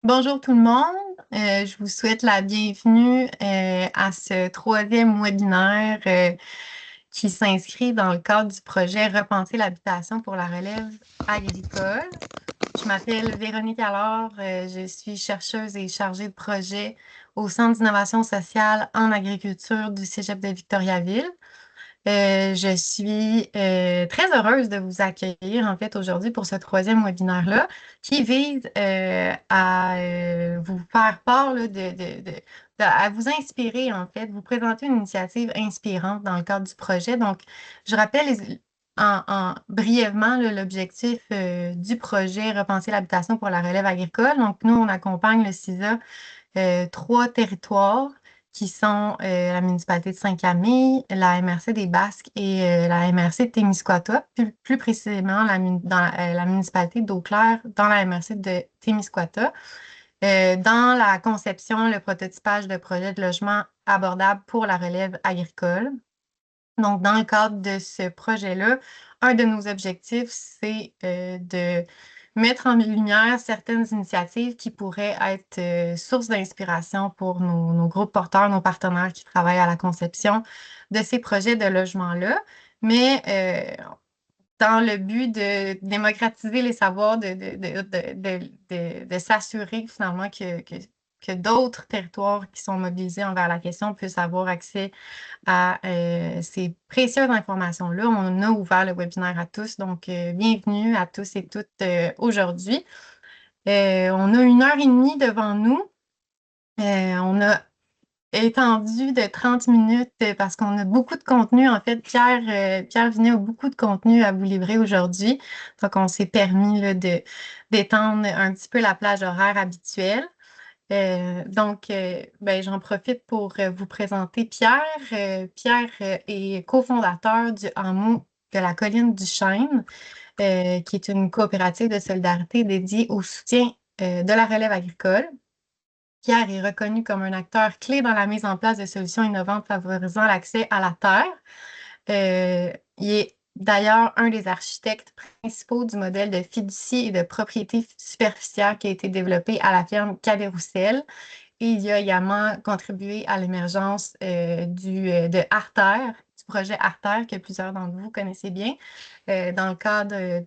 Bonjour tout le monde. Je vous souhaite la bienvenue à ce troisième webinaire qui s'inscrit dans le cadre du projet Repenser l'habitation pour la relève agricole. Je m'appelle Véronique Allard, je suis chercheuse et chargée de projet au Centre d'innovation sociale en agriculture du Cégep de Victoriaville. Je suis très heureuse de vous accueillir en fait aujourd'hui pour ce troisième webinaire-là qui vise à vous faire part là, à vous inspirer en fait, vous présenter une initiative inspirante dans le cadre du projet. Donc, je rappelle brièvement là, l'objectif du projet Repenser l'habitation pour la relève agricole. Donc, nous, on accompagne le CISA trois territoires qui sont la municipalité de Saint-Camille, la MRC des Basques et la MRC de Témiscouata, plus précisément dans la municipalité d'Eau-Claire, dans la MRC de Témiscouata, dans la conception, le prototypage de projets de logement abordables pour la relève agricole. Donc, dans le cadre de ce projet-là, un de nos objectifs, c'est de mettre en lumière certaines initiatives qui pourraient être source d'inspiration pour nos groupes porteurs, nos partenaires qui travaillent à la conception de ces projets de logement-là. Mais dans le but de démocratiser les savoirs, de s'assurer finalement que d'autres territoires qui sont mobilisés envers la question puissent avoir accès à ces précieuses informations-là. On a ouvert le webinaire à tous, donc bienvenue à tous et toutes aujourd'hui. On a 1 heure et demie devant nous. On a étendu de 30 minutes parce qu'on a beaucoup de contenu. En fait, Pierre Vinet a beaucoup de contenu à vous livrer aujourd'hui. Donc, on s'est permis là, d'étendre un petit peu la plage horaire habituelle. J'en profite pour vous présenter Pierre. Pierre est cofondateur du hameau de la Colline du Chêne, qui est une coopérative de solidarité dédiée au soutien de la relève agricole. Pierre est reconnu comme un acteur clé dans la mise en place de solutions innovantes favorisant l'accès à la terre. Il est d'ailleurs un des architectes principaux du modèle de fiducie et de propriété superficielle qui a été développé à la ferme Cadet-Roussel. Et il a également contribué à l'émergence de Artère, du projet Artère que plusieurs d'entre vous connaissez bien, dans le cadre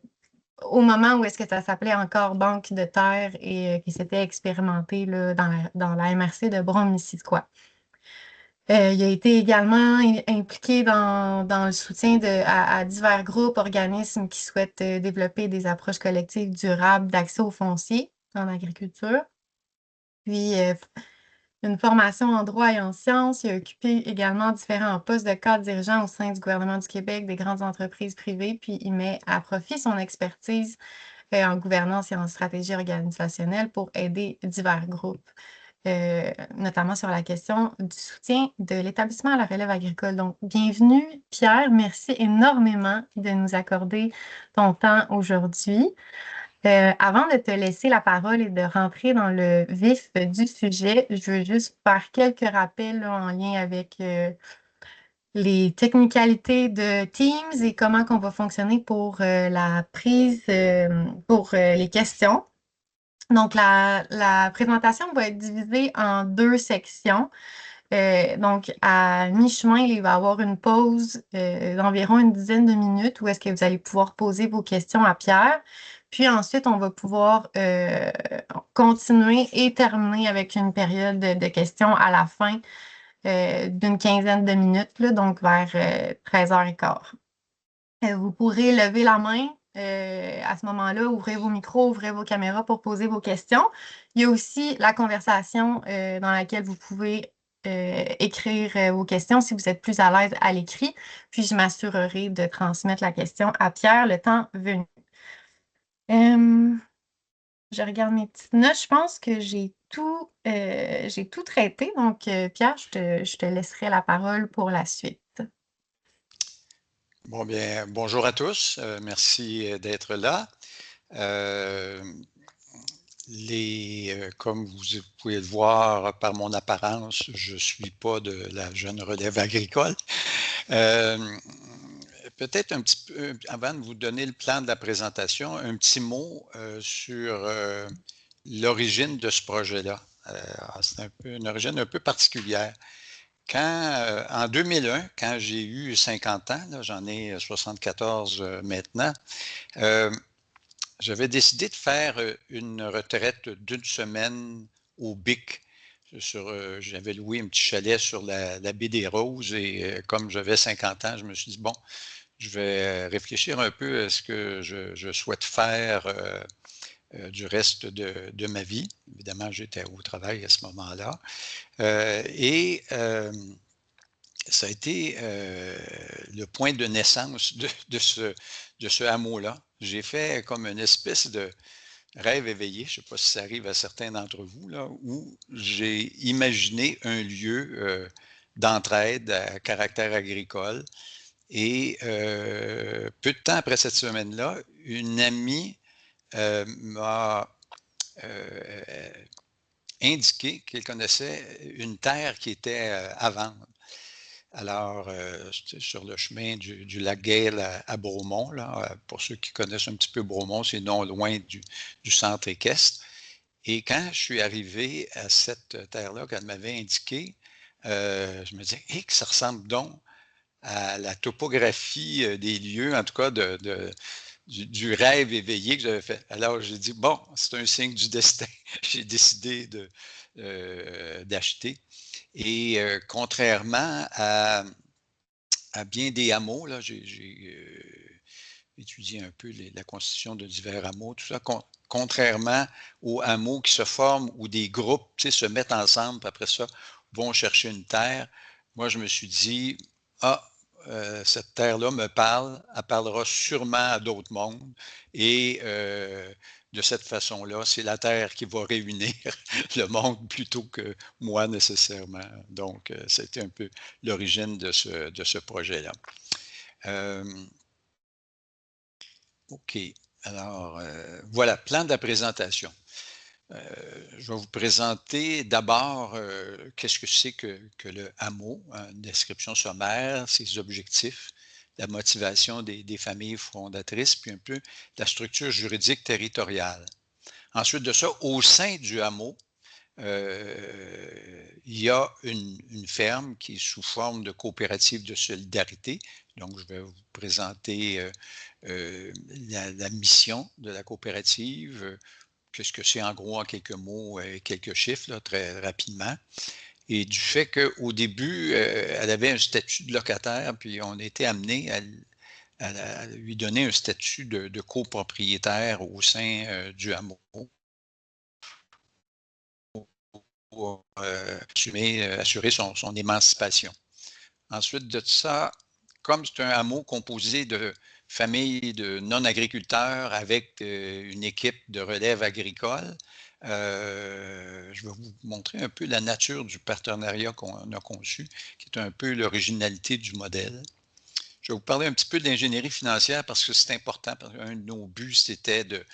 au moment où est-ce que ça s'appelait encore Banque de terre et qui s'était expérimenté là, dans la MRC de Brome-Missisquoi. Il a été également impliqué dans le soutien à divers groupes, organismes qui souhaitent développer des approches collectives durables d'accès aux fonciers en agriculture. Puis, une formation en droit et en sciences. Il a occupé également différents postes de cadre dirigeant au sein du gouvernement du Québec, des grandes entreprises privées, puis il met à profit son expertise en gouvernance et en stratégie organisationnelle pour aider divers groupes, notamment sur la question du soutien de l'établissement à la relève agricole. Donc, bienvenue, Pierre. Merci énormément de nous accorder ton temps aujourd'hui. Avant de te laisser la parole et de rentrer dans le vif du sujet, je veux juste faire quelques rappels là, en lien avec les technicalités de Teams et comment qu'on va fonctionner pour la prise, pour les questions. Donc, la présentation va être divisée en 2 sections. Donc, à mi-chemin, il va y avoir une pause d'environ une dizaine de minutes où est-ce que vous allez pouvoir poser vos questions à Pierre. Puis ensuite, on va pouvoir continuer et terminer avec une période de questions à la fin d'une quinzaine de minutes, là, donc vers 13h15. Vous pourrez lever la main à ce moment-là, ouvrez vos micros, ouvrez vos caméras pour poser vos questions. Il y a aussi la conversation dans laquelle vous pouvez écrire vos questions si vous êtes plus à l'aise à l'écrit. Puis je m'assurerai de transmettre la question à Pierre le temps venu. Je regarde mes petites notes. Je pense que j'ai tout traité. Donc, Pierre, je te laisserai la parole pour la suite. Bon, bien, bonjour à tous. Merci d'être là. Comme vous pouvez le voir par mon apparence, je ne suis pas de la jeune relève agricole. Peut-être un petit peu, avant de vous donner le plan de la présentation, un petit mot sur l'origine de ce projet-là. C'est une origine un peu particulière. En 2001, quand j'ai eu 50 ans, j'en ai 74 maintenant, j'avais décidé de faire une retraite d'une semaine au Bic. J'avais loué un petit chalet sur la baie des Roses et comme j'avais 50 ans, je me suis dit, bon, je vais réfléchir un peu à ce que je souhaite faire du reste de ma vie. Évidemment, j'étais au travail à ce moment-là. Et ça a été le point de naissance de ce hameau-là. J'ai fait comme une espèce de rêve éveillé, je ne sais pas si ça arrive à certains d'entre vous, là, où j'ai imaginé un lieu d'entraide à caractère agricole. Et peu de temps après cette semaine-là, une amie m'a indiqué qu'elle connaissait une terre qui était à vendre. Alors, sur le chemin du lac Gale à Bromont, là, pour ceux qui connaissent un petit peu Bromont, c'est non loin du centre équestre. Et quand je suis arrivé à cette terre-là qu'elle m'avait indiquée, je me disais, que ça ressemble donc à la topographie des lieux, en tout cas du rêve éveillé que j'avais fait. Alors, j'ai dit, bon, c'est un signe du destin. J'ai décidé d'acheter. Et contrairement à bien des hameaux, là, j'ai étudié un peu la constitution de divers hameaux, tout ça, contrairement aux hameaux qui se forment où des groupes se mettent ensemble, puis après ça, vont chercher une terre. Moi, je me suis dit, cette terre-là me parle, elle parlera sûrement à d'autres mondes. Et de cette façon-là, c'est la terre qui va réunir le monde plutôt que moi nécessairement. Donc, c'était un peu l'origine de ce projet-là. OK. Alors, voilà, plan de la présentation. Je vais vous présenter d'abord qu'est-ce que c'est que le hameau, une description sommaire, ses objectifs, la motivation des familles fondatrices, puis un peu la structure juridique territoriale. Ensuite de ça, au sein du hameau, il y a une ferme qui est sous forme de coopérative de solidarité. Donc, je vais vous présenter la mission de la coopérative, qu'est-ce que c'est en gros en quelques mots et quelques chiffres, là, très rapidement. Et du fait qu'au début, elle avait un statut de locataire, puis on était amené à lui donner un statut de copropriétaire au sein du hameau pour assurer son émancipation. Ensuite de ça, comme c'est un hameau composé de familles de non-agriculteurs avec une équipe de relève agricole, je vais vous montrer un peu la nature du partenariat qu'on a conçu, qui est un peu l'originalité du modèle. Je vais vous parler un petit peu d'ingénierie financière parce que c'est important. Parce qu'un de nos buts, c'était de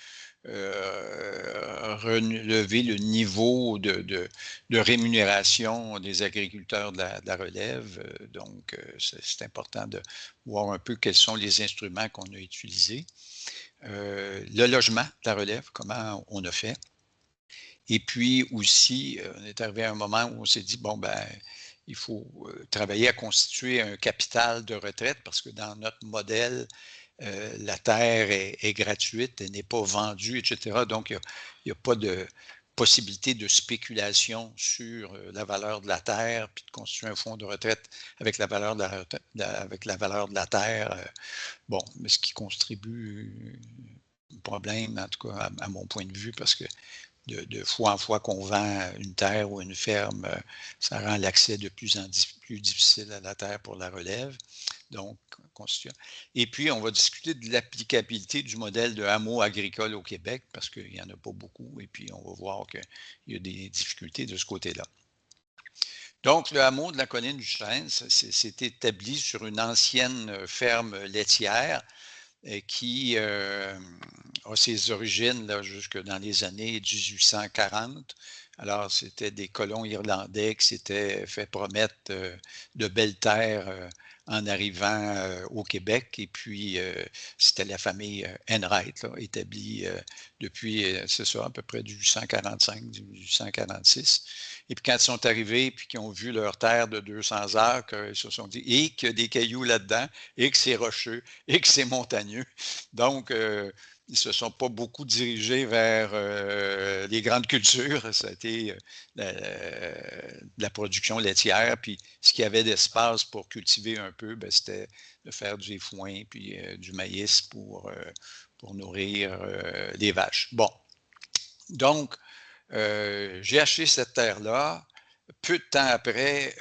relever le niveau de rémunération des agriculteurs de la relève. Donc, c'est important de voir un peu quels sont les instruments qu'on a utilisés. Le logement de la relève, comment on a fait. Et puis aussi, on est arrivé à un moment où on s'est dit, bon, ben, il faut travailler à constituer un capital de retraite parce que dans notre modèle, la terre est gratuite, elle n'est pas vendue, etc. Donc, il n'y a pas de possibilité de spéculation sur la valeur de la terre, puis de constituer un fonds de retraite avec la valeur de la terre. Bon, mais ce qui contribue un problème, en tout cas à mon point de vue, parce que de fois en fois qu'on vend une terre ou une ferme, ça rend l'accès de plus en plus difficile à la terre pour la relève. Donc, et puis, on va discuter de l'applicabilité du modèle de hameau agricole au Québec, parce qu'il n'y en a pas beaucoup, et puis on va voir qu'il y a des difficultés de ce côté-là. Donc, le hameau de la colline du Chêne, c'est établi sur une ancienne ferme laitière qui a ses origines là, jusque dans les années 1840. Alors, c'était des colons irlandais qui s'étaient fait promettre de belles terres en arrivant au Québec. Et puis, c'était la famille Enright, là, établie depuis, c'est ça, à peu près du 145, du 146. Et puis, quand ils sont arrivés, puis qu'ils ont vu leur terre de 200 acres, ils se sont dit, et qu'il y a des cailloux là-dedans, et que c'est rocheux, et que c'est montagneux. Donc, ils ne se sont pas beaucoup dirigés vers les grandes cultures. Ça a été la production laitière. Puis ce qu'il y avait d'espace pour cultiver un peu, ben, c'était de faire du foin puis du maïs pour nourrir les vaches. Bon, donc, j'ai acheté cette terre-là. Peu de temps après,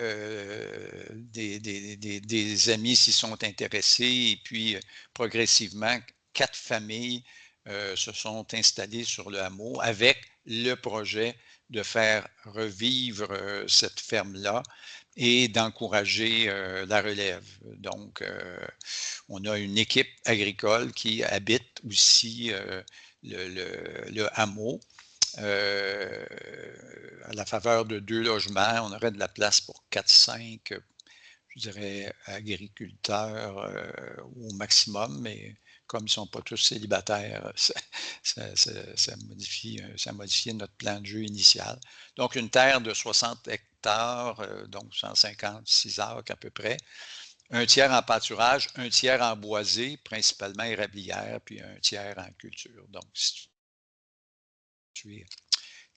des amis s'y sont intéressés et puis progressivement, 4 familles se sont installées sur le hameau avec le projet de faire revivre cette ferme-là et d'encourager la relève. Donc, on a une équipe agricole qui habite aussi le hameau. À la faveur de 2 logements, on aurait de la place pour 4-5, je dirais, agriculteurs au maximum, mais comme ils ne sont pas tous célibataires, ça modifiait notre plan de jeu initial. Donc, une terre de 60 hectares, donc 156 acres à peu près, un tiers en pâturage, un tiers en boisé, principalement érablière, puis un tiers en culture. Donc, si tu es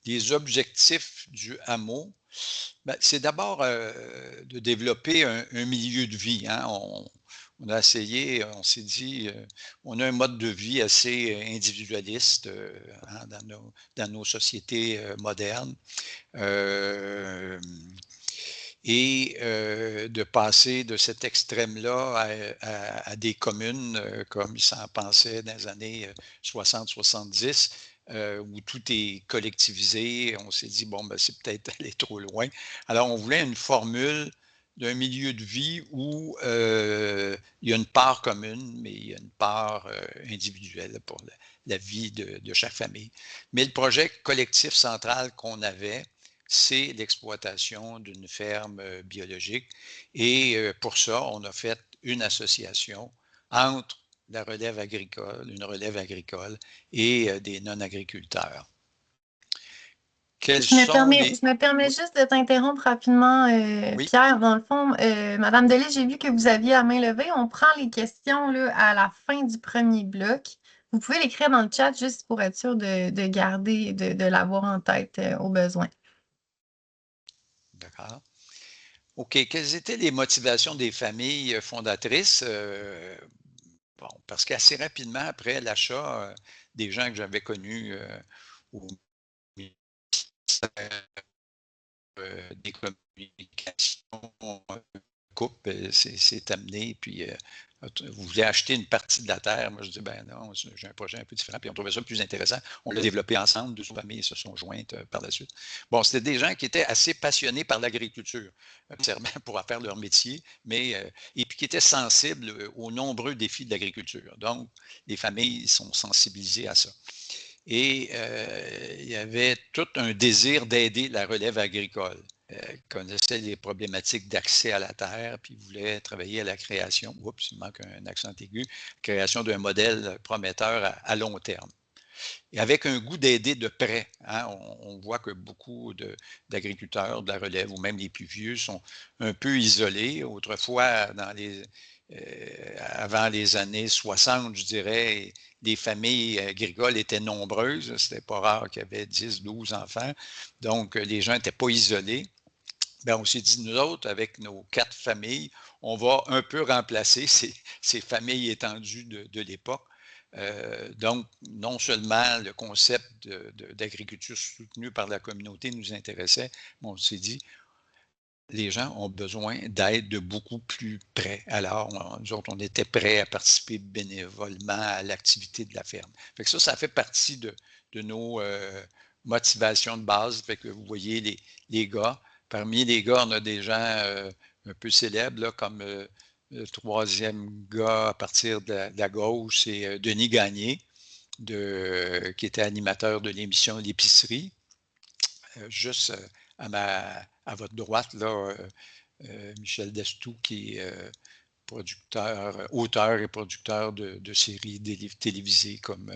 les objectifs du hameau, ben, c'est d'abord de développer un milieu de vie. Hein. On a essayé, on s'est dit, on a un mode de vie assez individualiste hein, dans nos sociétés modernes. Et de passer de cet extrême-là à des communes comme ils s'en pensaient dans les années 60-70, où tout est collectivisé. On s'est dit, bon, ben, c'est peut-être aller trop loin. Alors, on voulait une formule d'un milieu de vie où il y a une part commune, mais il y a une part individuelle pour la vie de chaque famille. Mais le projet collectif central qu'on avait, c'est l'exploitation d'une ferme biologique. Et pour ça, on a fait une association entre la relève agricole, une relève agricole et des non-agriculteurs. Quels sont les... Je me permets juste de t'interrompre rapidement, Oui, Pierre. Dans le fond, Madame Delis, j'ai vu que vous aviez la main levée. On prend les questions là, à la fin du premier bloc. Vous pouvez l'écrire dans le chat juste pour être sûr de garder, de l'avoir en tête au besoin. d'accord. OK. Quelles étaient les motivations des familles fondatrices? Bon, parce qu'assez rapidement après l'achat, des gens que j'avais connus au ministère des communications, couple s'est amené, puis vous voulez acheter une partie de la terre. Moi, je dis, ben non, j'ai un projet un peu différent, puis on trouvait ça plus intéressant. On l'a développé ensemble, 2 familles se sont jointes par la suite. Bon, c'était des gens qui étaient assez passionnés par l'agriculture, pour faire leur métier, mais, et puis qui étaient sensibles aux nombreux défis de l'agriculture. Donc, les familles sont sensibilisées à ça. Et il y avait tout un désir d'aider la relève agricole. Connaissait les problématiques d'accès à la terre, puis voulait travailler à la création, oups, il manque un accent aigu, création d'un modèle prometteur à long terme. Et avec un goût d'aider de près. Hein, on voit que beaucoup d'agriculteurs de la relève, ou même les plus vieux, sont un peu isolés. Autrefois, avant les années 60, je dirais, les familles agricoles étaient nombreuses. C'était pas rare qu'il y avait 10, 12 enfants. Donc, les gens n'étaient pas isolés. Bien, on s'est dit, nous autres, avec nos 4 familles, on va un peu remplacer ces familles étendues de l'époque. Donc, non seulement le concept d'agriculture soutenue par la communauté nous intéressait, mais on s'est dit, les gens ont besoin d'aide de beaucoup plus près. Alors, nous autres, on était prêts à participer bénévolement à l'activité de la ferme. Fait que ça fait partie de nos motivations de base. Fait que vous voyez les gars. Parmi les gars, on a des gens un peu célèbres, là, comme le troisième gars à partir de la gauche, c'est Denis Gagné, qui était animateur de l'émission L'épicerie. Juste à votre droite, là, Michel Destou, qui est auteurs et producteurs de séries télévisées comme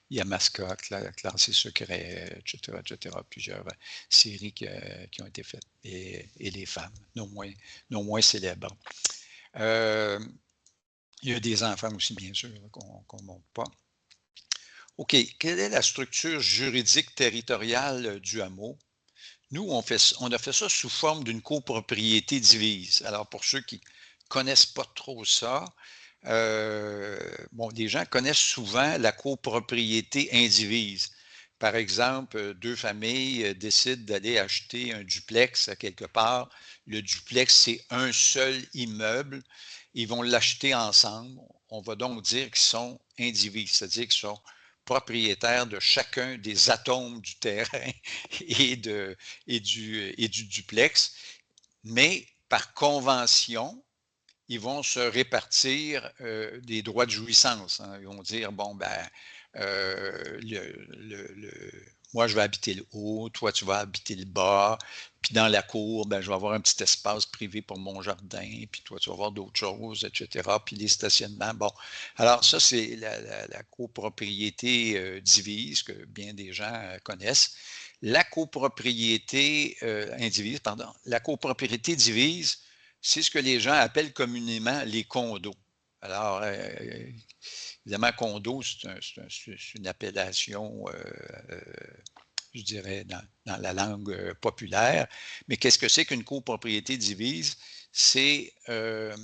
Yamaska, Classé secret, etc., etc. Plusieurs séries qui ont été faites. Et les femmes, non moins célèbres. Il y a des enfants aussi, bien sûr, qu'on ne montre pas. OK. Quelle est la structure juridique territoriale du hameau? Nous, on a fait ça sous forme d'une copropriété divise. Alors, pour ceux qui ne connaissent pas trop ça, les gens connaissent souvent la copropriété indivise. Par exemple, deux familles décident d'aller acheter un duplex à quelque part. Le duplex, c'est un seul immeuble. Ils vont l'acheter ensemble. On va donc dire qu'ils sont indivises, c'est-à-dire qu'ils sont propriétaires de chacun des atomes du terrain et du duplex. Mais par convention, ils vont se répartir des droits de jouissance. Hein. Ils vont dire, bon, ben, moi, je vais habiter le haut, toi, tu vas habiter le bas, puis dans la cour, ben, je vais avoir un petit espace privé pour mon jardin, puis toi, tu vas avoir d'autres choses, etc., puis les stationnements. Bon, alors ça, c'est la copropriété divise que bien des gens connaissent. La copropriété indivise, pardon, la copropriété divise, c'est ce que les gens appellent communément les condos. Alors, évidemment, condo, c'est une appellation, je dirais, dans la langue populaire. Mais qu'est-ce que c'est qu'une copropriété divise? C'est un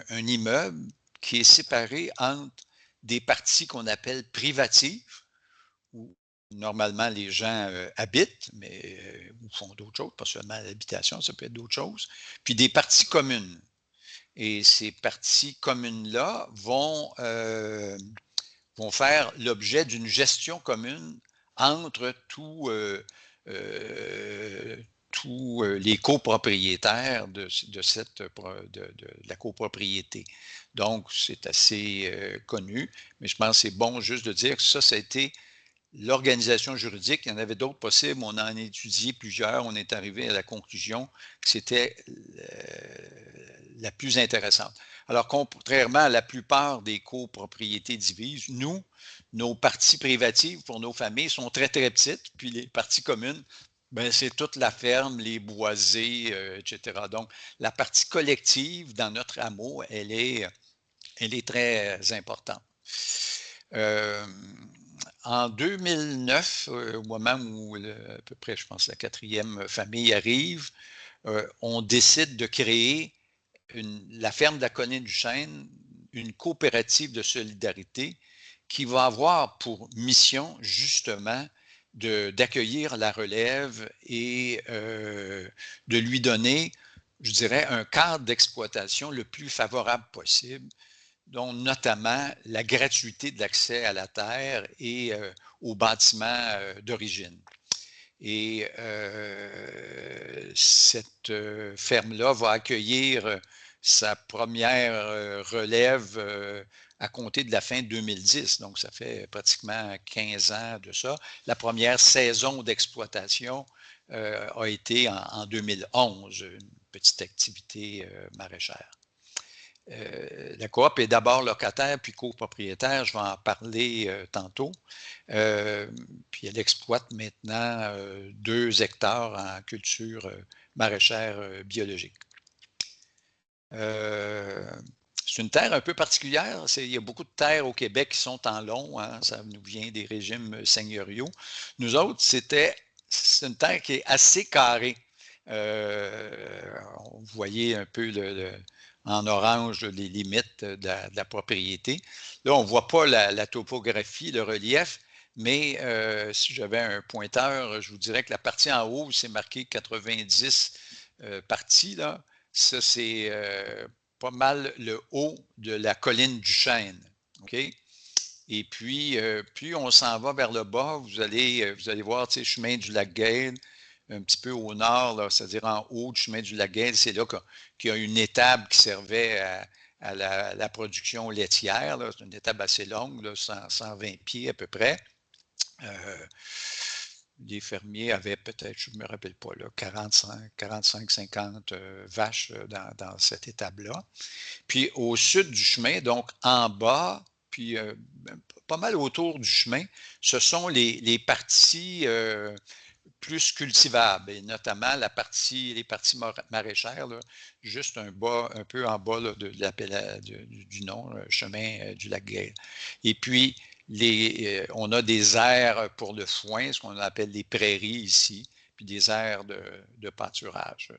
immeuble qui est séparé entre des parties qu'on appelle privatives, où normalement les gens habitent, mais ou font d'autres choses, pas seulement l'habitation, ça peut être d'autres choses, puis des parties communes. Et ces parties communes-là vont faire l'objet d'une gestion commune entre tous les copropriétaires de la copropriété. Donc, c'est assez connu, mais je pense que c'est bon juste de dire que ça a été l'organisation juridique. Il y en avait d'autres possibles. On en a étudié plusieurs. On est arrivé à la conclusion que c'était la plus intéressante. Alors, contrairement à la plupart des copropriétés divises, nous, nos parties privatives pour nos familles sont très, très petites. Puis les parties communes, ben, c'est toute la ferme, les boisés, etc. Donc, la partie collective dans notre hameau, elle est très importante. En 2009, au moment où à peu près, je pense, la 4e famille arrive, on décide de créer la ferme de la colline du Chêne, une coopérative de solidarité qui va avoir pour mission justement d'accueillir la relève et de lui donner, je dirais, un cadre d'exploitation le plus favorable possible, dont notamment la gratuité de l'accès à la terre et aux bâtiments d'origine. Et cette ferme-là va accueillir sa première relève à compter de la fin 2010. Donc, ça fait pratiquement 15 ans de ça. La première saison d'exploitation a été en 2011, une petite activité maraîchère. La coop est d'abord locataire puis copropriétaire, je vais en parler tantôt. Puis elle exploite maintenant 2 hectares en culture maraîchère biologique. C'est une terre un peu particulière. Il y a beaucoup de terres au Québec qui sont en long. Hein, ça nous vient des régimes seigneuriaux. Nous autres, c'est une terre qui est assez carrée. Vous voyez un peu en orange les limites de la propriété. Là, on ne voit pas la topographie, le relief, mais si j'avais un pointeur, je vous dirais que la partie en haut, c'est marqué 90 parties. Là. Ça, c'est pas mal le haut de la colline du Chêne. OK? Et puis, plus on s'en va vers le bas, vous allez voir, tu sais, chemin du Lac-Guesde, un petit peu au nord, c'est-à-dire en haut du chemin du Lac-Guesde, c'est là qu'il y a une étable qui servait à la production laitière. C'est une étable assez longue, là, 120 pieds à peu près. les fermiers avaient peut-être, je ne me rappelle pas, là, 45-50 vaches dans cette étable-là. Puis au sud du chemin, donc en bas, puis pas mal autour du chemin, ce sont les parties plus cultivables, et notamment les parties maraîchères, là, juste un peu en bas là, du nom, chemin du lac Gale. Et puis, on a des aires pour le foin, ce qu'on appelle les prairies ici, puis des aires de pâturage.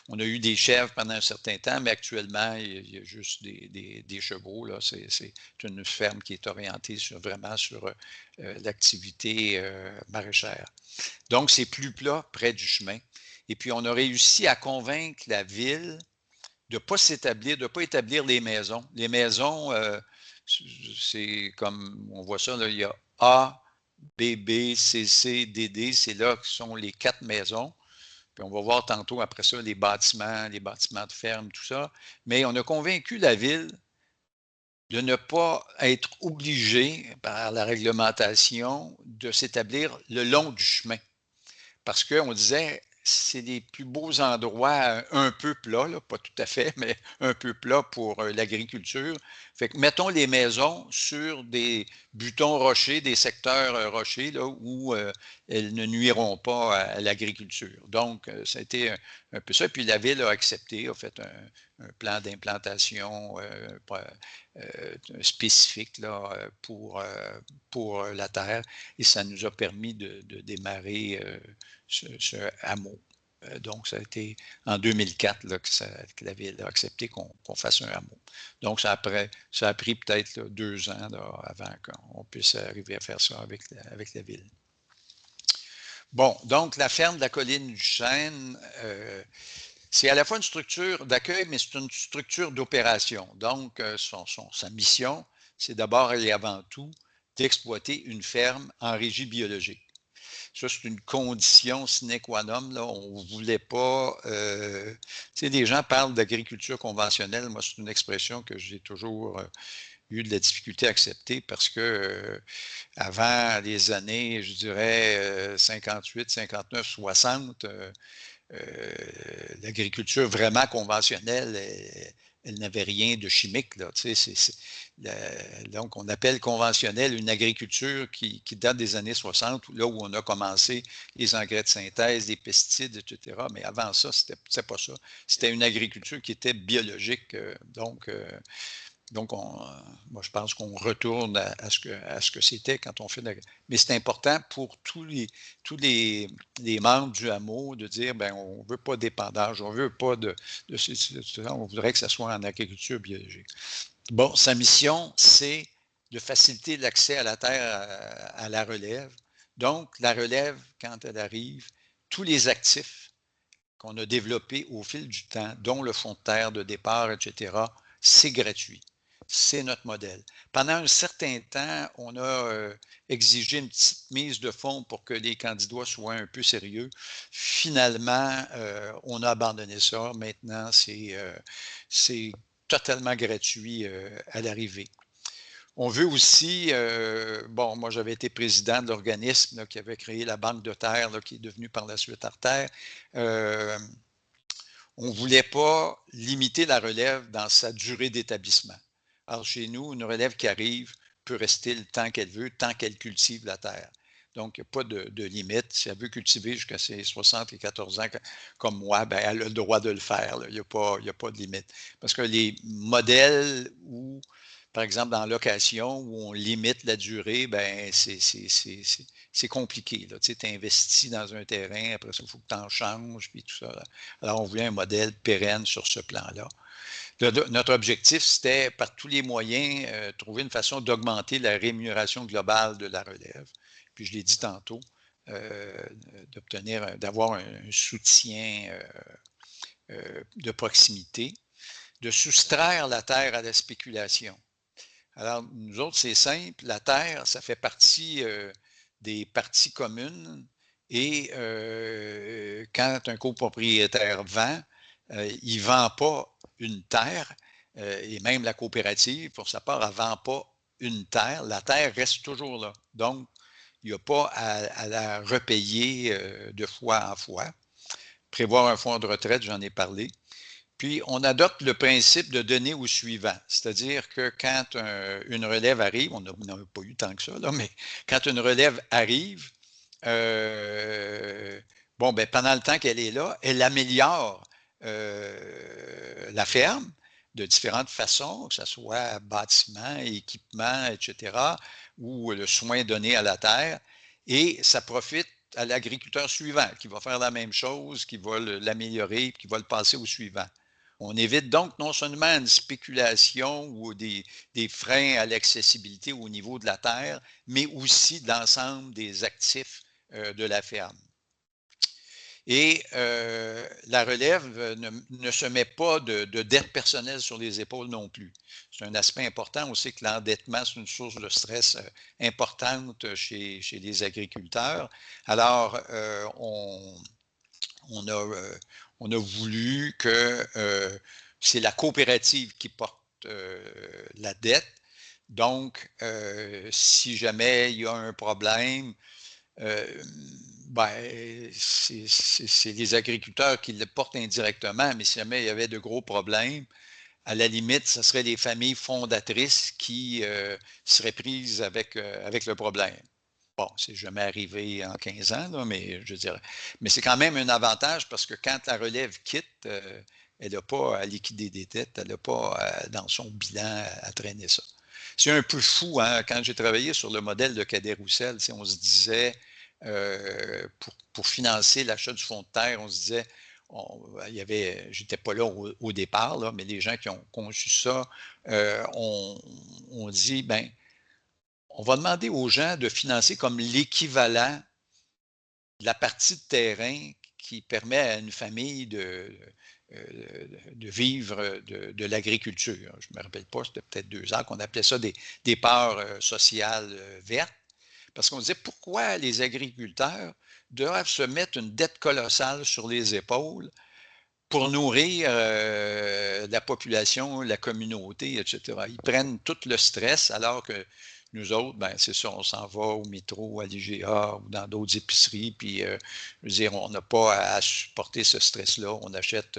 On a eu des chèvres pendant un certain temps, mais actuellement, il y a juste des chevaux. C'est une ferme qui est orientée vraiment sur l'activité maraîchère. Donc, c'est plus plat près du chemin. Et puis, on a réussi à convaincre la ville de ne pas s'établir, de ne pas établir les maisons. Les maisons, c'est comme on voit ça, là, il y a A, B, B, C, C, D, D, c'est là que sont les 4 maisons. Puis on va voir tantôt après ça les bâtiments de ferme, tout ça. Mais on a convaincu la ville de ne pas être obligé par la réglementation de s'établir le long du chemin. Parce qu'on disait, c'est les plus beaux endroits un peu plats, là, pas tout à fait, mais un peu plats pour l'agriculture. Fait que mettons les maisons sur des butons rochers, des secteurs rochers, là, où elles ne nuiront pas à l'agriculture. Donc, ça a été un peu ça. Puis la ville a accepté, a fait un plan d'implantation spécifique là, pour la terre, et ça nous a permis de démarrer ce hameau. Donc, ça a été en 2004 là, que la ville a accepté qu'on fasse un hameau. Donc, ça a pris peut-être 2 ans là, avant qu'on puisse arriver à faire ça avec la ville. Bon, donc la ferme de la colline du Chêne, c'est à la fois une structure d'accueil, mais c'est une structure d'opération. Donc, sa mission, c'est d'abord et avant tout d'exploiter une ferme en régie biologique. Ça, c'est une condition sine qua non. Là. On ne voulait pas. Tu sais, les gens parlent d'agriculture conventionnelle. Moi, c'est une expression que j'ai toujours eu de la difficulté à accepter parce que avant les années, je dirais 58, 59, 60, l'agriculture vraiment conventionnelle, elle n'avait rien de chimique. Là, tu sais, donc, on appelle conventionnelle une agriculture qui date des années 60, là où on a commencé les engrais de synthèse, les pesticides, etc. Mais avant ça, c'était pas ça. C'était une agriculture qui était biologique. Donc, moi, je pense qu'on retourne à ce que c'était quand on fait de Mais c'est important pour tous les membres du hameau de dire, ben, on ne veut pas d'épandage, on ne veut pas on voudrait que ça soit en agriculture biologique. Bon, sa mission, c'est de faciliter l'accès à la terre à la relève. Donc, la relève, quand elle arrive, tous les actifs qu'on a développés au fil du temps, dont le fonds de terre de départ, etc., c'est gratuit. C'est notre modèle. Pendant un certain temps, on a exigé une petite mise de fonds pour que les candidats soient un peu sérieux. Finalement, on a abandonné ça. Maintenant, c'est totalement gratuit à l'arrivée. On veut aussi, bon, moi j'avais été président de l'organisme qui avait créé la Banque de terre, là, qui est devenue par la suite Artère. On ne voulait pas limiter la relève dans sa durée d'établissement. Alors, chez nous, une relève qui arrive peut rester le temps qu'elle veut, tant qu'elle cultive la terre. Donc, il n'y a pas de limite. Si elle veut cultiver jusqu'à ses 74 ans, comme moi, ben, elle a le droit de le faire. Là. Il n'y a pas de limite. Parce que les modèles où, par exemple, dans la location, où on limite la durée, ben, c'est compliqué. Tu investis dans un terrain, après ça, il faut que tu en changes, puis tout ça. Là. Alors, on voulait un modèle pérenne sur ce plan-là. Notre objectif, c'était, par tous les moyens, trouver une façon d'augmenter la rémunération globale de la relève. Puis, je l'ai dit tantôt, d'avoir un soutien de proximité, de soustraire la terre à la spéculation. Alors, nous autres, c'est simple. La terre, ça fait partie des parties communes et quand un copropriétaire vend, il ne vend pas une terre et même la coopérative, pour sa part, elle ne vend pas une terre. La terre reste toujours là. Donc, Il n'y a pas à la repayer de fois en fois. Prévoir un fonds de retraite, j'en ai parlé. Puis, on adopte le principe de donner au suivant. C'est-à-dire que quand une relève arrive, on n'a pas eu tant que ça, là, mais quand une relève arrive, bon, ben, pendant le temps qu'elle est là, elle améliore la ferme de différentes façons, que ce soit bâtiment, équipement, etc., ou le soin donné à la terre, et ça profite à l'agriculteur suivant qui va faire la même chose, qui va l'améliorer, qui va le passer au suivant. On évite donc non seulement une spéculation ou des freins à l'accessibilité au niveau de la terre, mais aussi de l'ensemble des actifs de la ferme. Et la relève ne se met pas de dette personnelle sur les épaules non plus. C'est un aspect important. On sait que l'endettement, c'est une source de stress importante chez les agriculteurs. Alors, on a voulu que c'est la coopérative qui porte la dette. Donc, si jamais il y a un problème, ben, c'est les agriculteurs qui le portent indirectement, mais si jamais il y avait de gros problèmes, à la limite, ce serait les familles fondatrices qui seraient prises avec le problème. Bon, c'est jamais arrivé en 15 ans, là, mais je dirais. Mais c'est quand même un avantage parce que quand la relève quitte, elle n'a pas à liquider des dettes, elle n'a pas dans son bilan à traîner ça. C'est un peu fou, hein, quand j'ai travaillé sur le modèle de Cadet-Roussel, on se disait, pour financer l'achat du fonds de terre, on se disait, j'étais pas là au départ, là, mais les gens qui ont conçu ça, on dit, ben, on va demander aux gens de financer comme l'équivalent de la partie de terrain qui permet à une famille de vivre de l'agriculture. Je ne me rappelle pas, c'était peut-être 2 ans qu'on appelait ça des parts sociales vertes, parce qu'on disait pourquoi les agriculteurs doivent se mettre une dette colossale sur les épaules pour nourrir la population, la communauté, etc. Ils prennent tout le stress alors que nous autres, ben, c'est ça, on s'en va au métro, à l'IGA ou dans d'autres épiceries, puis je veux dire, on n'a pas à supporter ce stress-là, on achète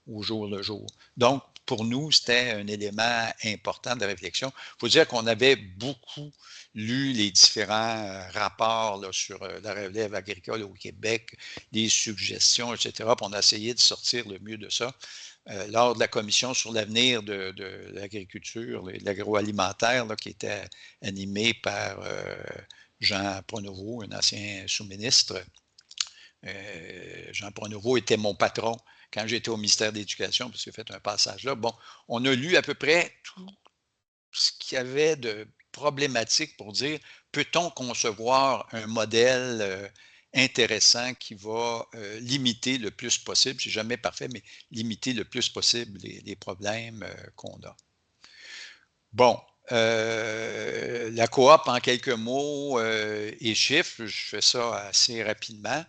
au jour le jour. Donc, pour nous, c'était un élément important de réflexion. Il faut dire qu'on avait beaucoup lu les différents rapports là, sur la relève agricole au Québec, des suggestions, etc. Puis on a essayé de sortir le mieux de ça. Lors de la commission sur l'avenir de l'agriculture, de l'agroalimentaire, qui était animée par Jean Pronovost, un ancien sous-ministre. Jean Pronovost était mon patron quand j'étais au ministère de l'Éducation, parce qu'il a fait un passage là. Bon, on a lu à peu près tout ce qu'il y avait de problématique pour dire, peut-on concevoir un modèle intéressant qui va limiter le plus possible, c'est jamais parfait, mais limiter le plus possible les problèmes qu'on a. Bon, la coop en quelques mots et chiffres, je fais ça assez rapidement.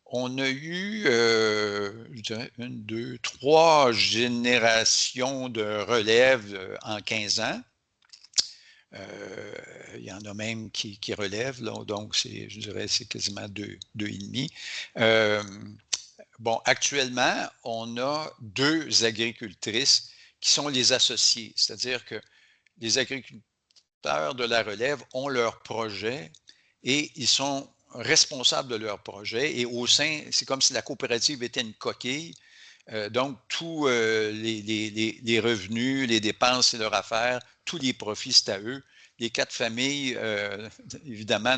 On a eu, je dirais, 1, 2, 3 générations de relève en 15 ans. Il y en a même qui relèvent, là, donc je dirais c'est quasiment 2,5. Bon, actuellement, on a 2 agricultrices qui sont les associés, c'est-à-dire que les agriculteurs de la relève ont leur projet et ils sont responsables de leur projet et au sein, c'est comme si la coopérative était une coquille. Donc, tous les revenus, les dépenses, c'est leur affaire, tous les profits, c'est à eux. Les 4 familles, évidemment,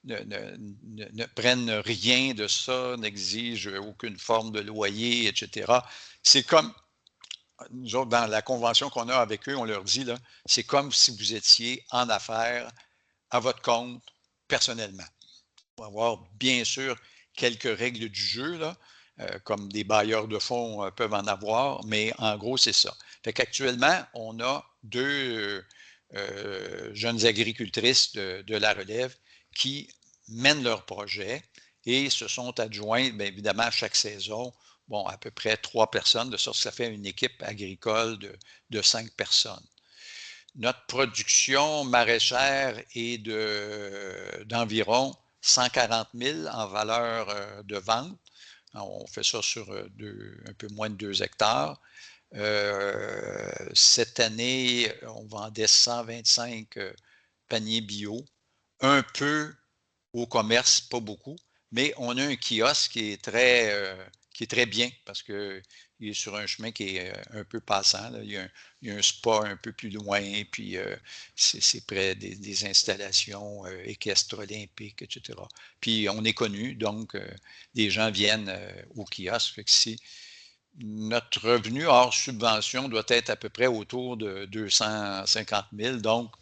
ne prennent rien de ça, n'exigent aucune forme de loyer, etc. C'est comme, nous autres, dans la convention qu'on a avec eux, on leur dit, là, c'est comme si vous étiez en affaires à votre compte personnellement. On va avoir bien sûr quelques règles du jeu, là, comme des bailleurs de fonds peuvent en avoir, mais en gros, c'est ça. Fait qu'actuellement, on a 2 jeunes agricultrices de la relève qui mènent leur projet et se sont adjointes, bien évidemment, à chaque saison, bon, à peu près 3 personnes, de sorte que ça fait une équipe agricole de 5 personnes. notre production maraîchère est d'environ 140 000 en valeur de vente. On fait ça sur un peu moins de 2 hectares. Cette année, on vendait 125 paniers bio, un peu au commerce, pas beaucoup, mais on a un kiosque qui est très bien parce qu'il est sur un chemin qui est un peu passant. Là. Il y a un spa un peu plus loin, puis c'est près des installations équestres olympiques, etc. Puis on est connu, donc les gens viennent au kiosque. Fait que notre revenu hors subvention doit être à peu près autour de 250 000, donc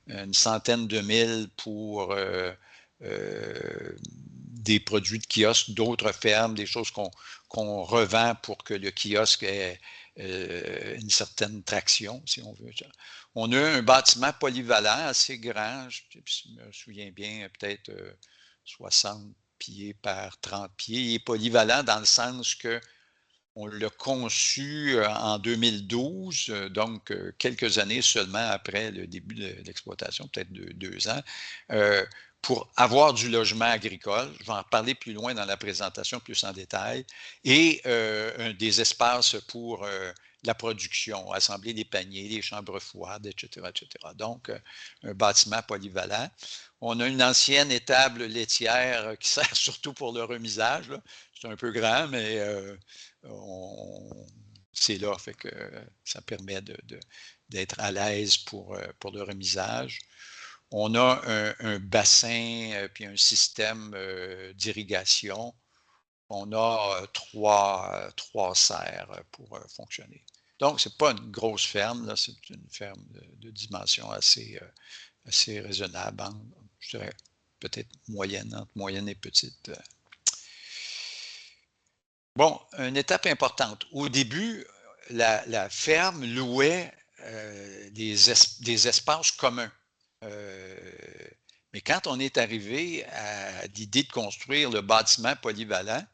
une centaine de mille pour des produits de kiosque, d'autres fermes, des choses qu'on revend pour que le kiosque ait une certaine traction, si on veut. On a un bâtiment polyvalent assez grand, je me souviens bien, peut-être 60 pieds par 30 pieds. Il est polyvalent dans le sens que on l'a conçu en 2012, donc quelques années seulement après le début de l'exploitation, peut-être 2 ans, pour avoir du logement agricole. Je vais en parler plus loin dans la présentation, plus en détail, et des espaces pour la production, assembler des paniers, des chambres froides, etc., etc. Donc, un bâtiment polyvalent. On a une ancienne étable laitière qui sert surtout pour le remisage. C'est un peu grand, mais c'est là, fait que ça permet d'être à l'aise pour le remisage. On a un bassin puis un système d'irrigation. On a trois serres pour fonctionner. Donc, ce n'est pas une grosse ferme, c'est une ferme de dimension assez raisonnable, je dirais peut-être moyenne, entre moyenne et petite. Bon, une étape importante. Au début, la ferme louait des espaces communs. Mais quand on est arrivé à l'idée de construire le bâtiment polyvalent,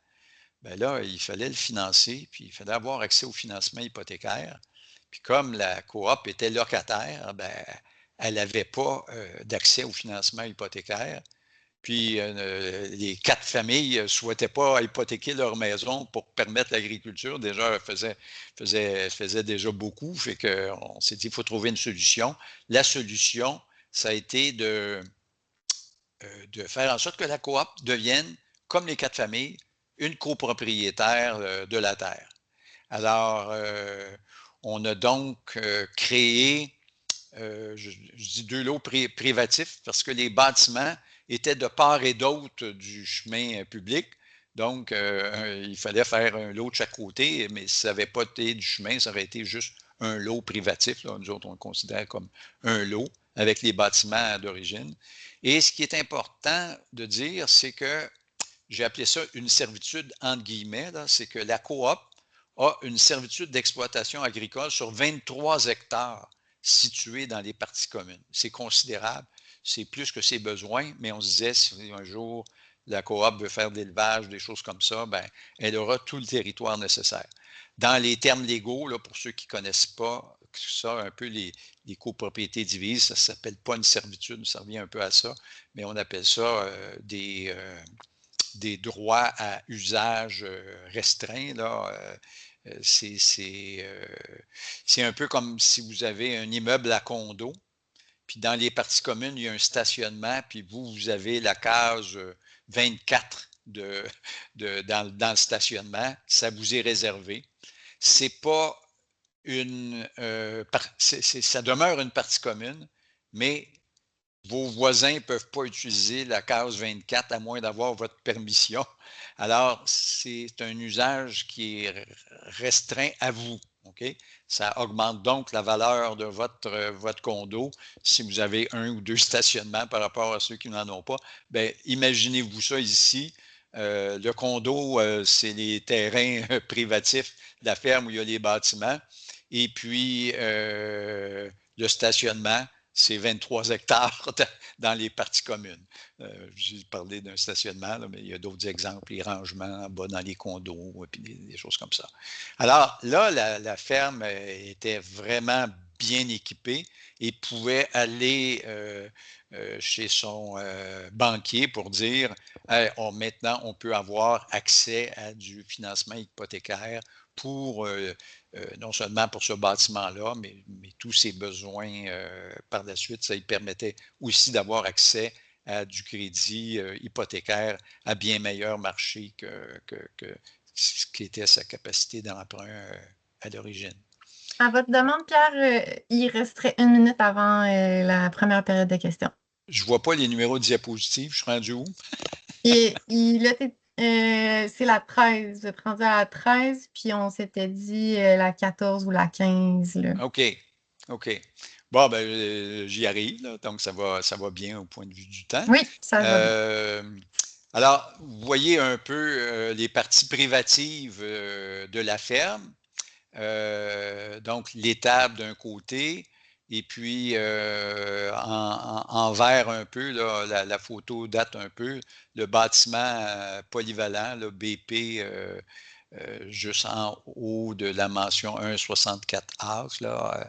ben là, il fallait le financer, puis il fallait avoir accès au financement hypothécaire. Puis comme la coop était locataire, ben, elle n'avait pas d'accès au financement hypothécaire. Puis les 4 familles ne souhaitaient pas hypothéquer leur maison pour permettre l'agriculture. Déjà, faisait déjà beaucoup. Fait qu'on s'est dit qu'il faut trouver une solution. La solution, ça a été de faire en sorte que la coop devienne, comme les 4 familles, une copropriétaire de la terre. Alors, on a donc créé, je dis 2 lots privatifs parce que les bâtiments étaient de part et d'autre du chemin public. Donc, il fallait faire un lot de chaque côté, mais si ça n'avait pas été du chemin, ça aurait été juste un lot privatif. Là. Nous autres, on le considère comme un lot avec les bâtiments d'origine. Et ce qui est important de dire, c'est que j'ai appelé ça une servitude entre guillemets, c'est que la coop a une servitude d'exploitation agricole sur 23 hectares situés dans les parties communes. C'est considérable, c'est plus que ses besoins, mais on se disait si un jour la coop veut faire de l'élevage, des choses comme ça, ben, elle aura tout le territoire nécessaire. Dans les termes légaux, là, pour ceux qui ne connaissent pas ça, un peu les copropriétés divises, ça ne s'appelle pas une servitude, ça revient un peu à ça, mais on appelle ça des droits à usage restreint. Là, c'est un peu comme si vous avez un immeuble à condo, puis dans les parties communes, il y a un stationnement, puis vous avez la case 24 dans le stationnement, ça vous est réservé. C'est pas ça demeure une partie commune, mais vos voisins ne peuvent pas utiliser la case 24 à moins d'avoir votre permission. Alors, c'est un usage qui est restreint à vous. Okay? Ça augmente donc la valeur de votre condo si vous avez 1 ou 2 stationnements par rapport à ceux qui n'en ont pas. Bien, imaginez-vous ça ici. Le condo, c'est les terrains privatifs de la ferme où il y a les bâtiments. Et puis, le stationnement, c'est 23 hectares dans les parties communes. J'ai parlé d'un stationnement, là, mais il y a d'autres exemples, les rangements en bas dans les condos, et puis des choses comme ça. Alors là, la ferme était vraiment bien équipé et pouvait aller chez son banquier pour dire hey, maintenant on peut avoir accès à du financement hypothécaire pour non seulement pour ce bâtiment-là, mais tous ses besoins par la suite. Ça lui permettait aussi d'avoir accès à du crédit hypothécaire à bien meilleur marché que ce qui était sa capacité d'emprunt à l'origine. À votre demande, Pierre, il resterait 1 minute avant la première période de questions. Je ne vois pas les numéros de diapositives. Je suis rendu où? C'est la 13. Vous êtes rendu à la 13, puis on s'était dit la 14 ou la 15. Là. OK. OK. Bon, ben, j'y arrive, là, donc ça va bien au point de vue du temps. Oui, ça va bien. Alors, vous voyez un peu les parties privatives de la ferme. Donc, l'étable d'un côté, et puis en vert un peu, là, la photo date un peu, le bâtiment polyvalent, le BP, juste en haut de la mention 1,64 là.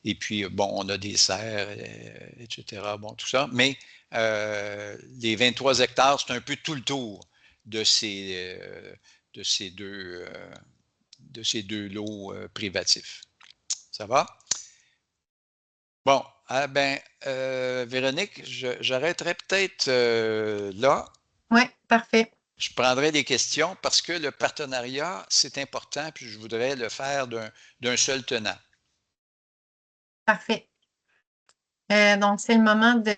Et puis, bon, on a des serres, etc. Bon, tout ça. Mais les 23 hectares, c'est un peu tout le tour de de ces deux, de ces deux lots privatifs. Ça va? Bon, ah ben, Véronique, j'arrêterai peut-être là. Oui, parfait. Je prendrai des questions parce que le partenariat, c'est important, puis je voudrais le faire d'un seul tenant. Parfait. Donc, c'est le moment de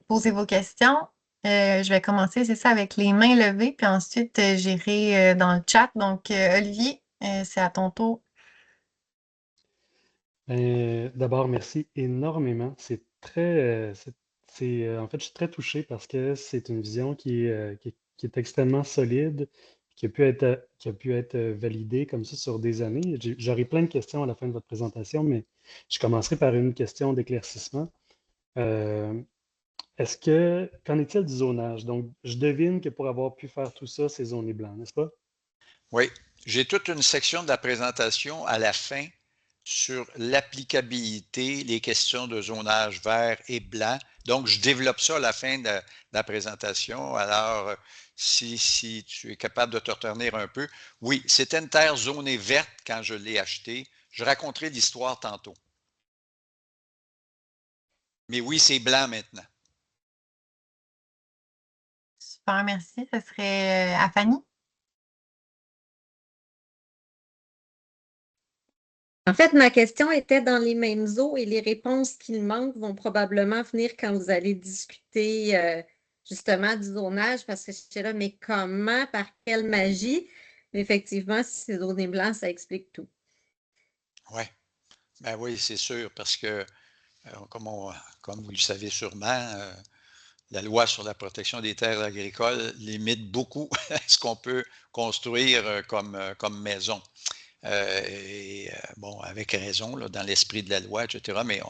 poser vos questions. Je vais commencer, c'est ça, avec les mains levées, puis ensuite, j'irai dans le chat. Donc, Olivier, c'est à ton tour. D'abord, merci énormément. C'est en fait, je suis très touché parce que c'est une vision qui est extrêmement solide, qui a pu être validée comme ça sur des années. J'aurai plein de questions à la fin de votre présentation, mais je commencerai par une question d'éclaircissement. Euh, Qu'en est-il du zonage? Donc, je devine que pour avoir pu faire tout ça, c'est zoné blanc, n'est-ce pas? Oui, j'ai toute une section de la présentation à la fin sur l'applicabilité, les questions de zonage vert et blanc. Donc, je développe ça à la fin de la présentation. Alors, si tu es capable de te retenir un peu, oui, c'était une terre zonée verte quand je l'ai achetée. Je raconterai l'histoire tantôt. Mais oui, c'est blanc maintenant. Super, merci. Ce serait à Fanny. En fait, ma question était dans les mêmes eaux et les réponses qu'il manque vont probablement venir quand vous allez discuter justement du zonage parce que j'étais là, mais comment, par quelle magie? Effectivement, si c'est zoné blanc, ça explique tout. Ouais. Ben oui, c'est sûr, parce que, comme vous le savez sûrement, la loi sur la protection des terres agricoles limite beaucoup ce qu'on peut construire comme maison. Bon, avec raison, là, dans l'esprit de la loi, etc., mais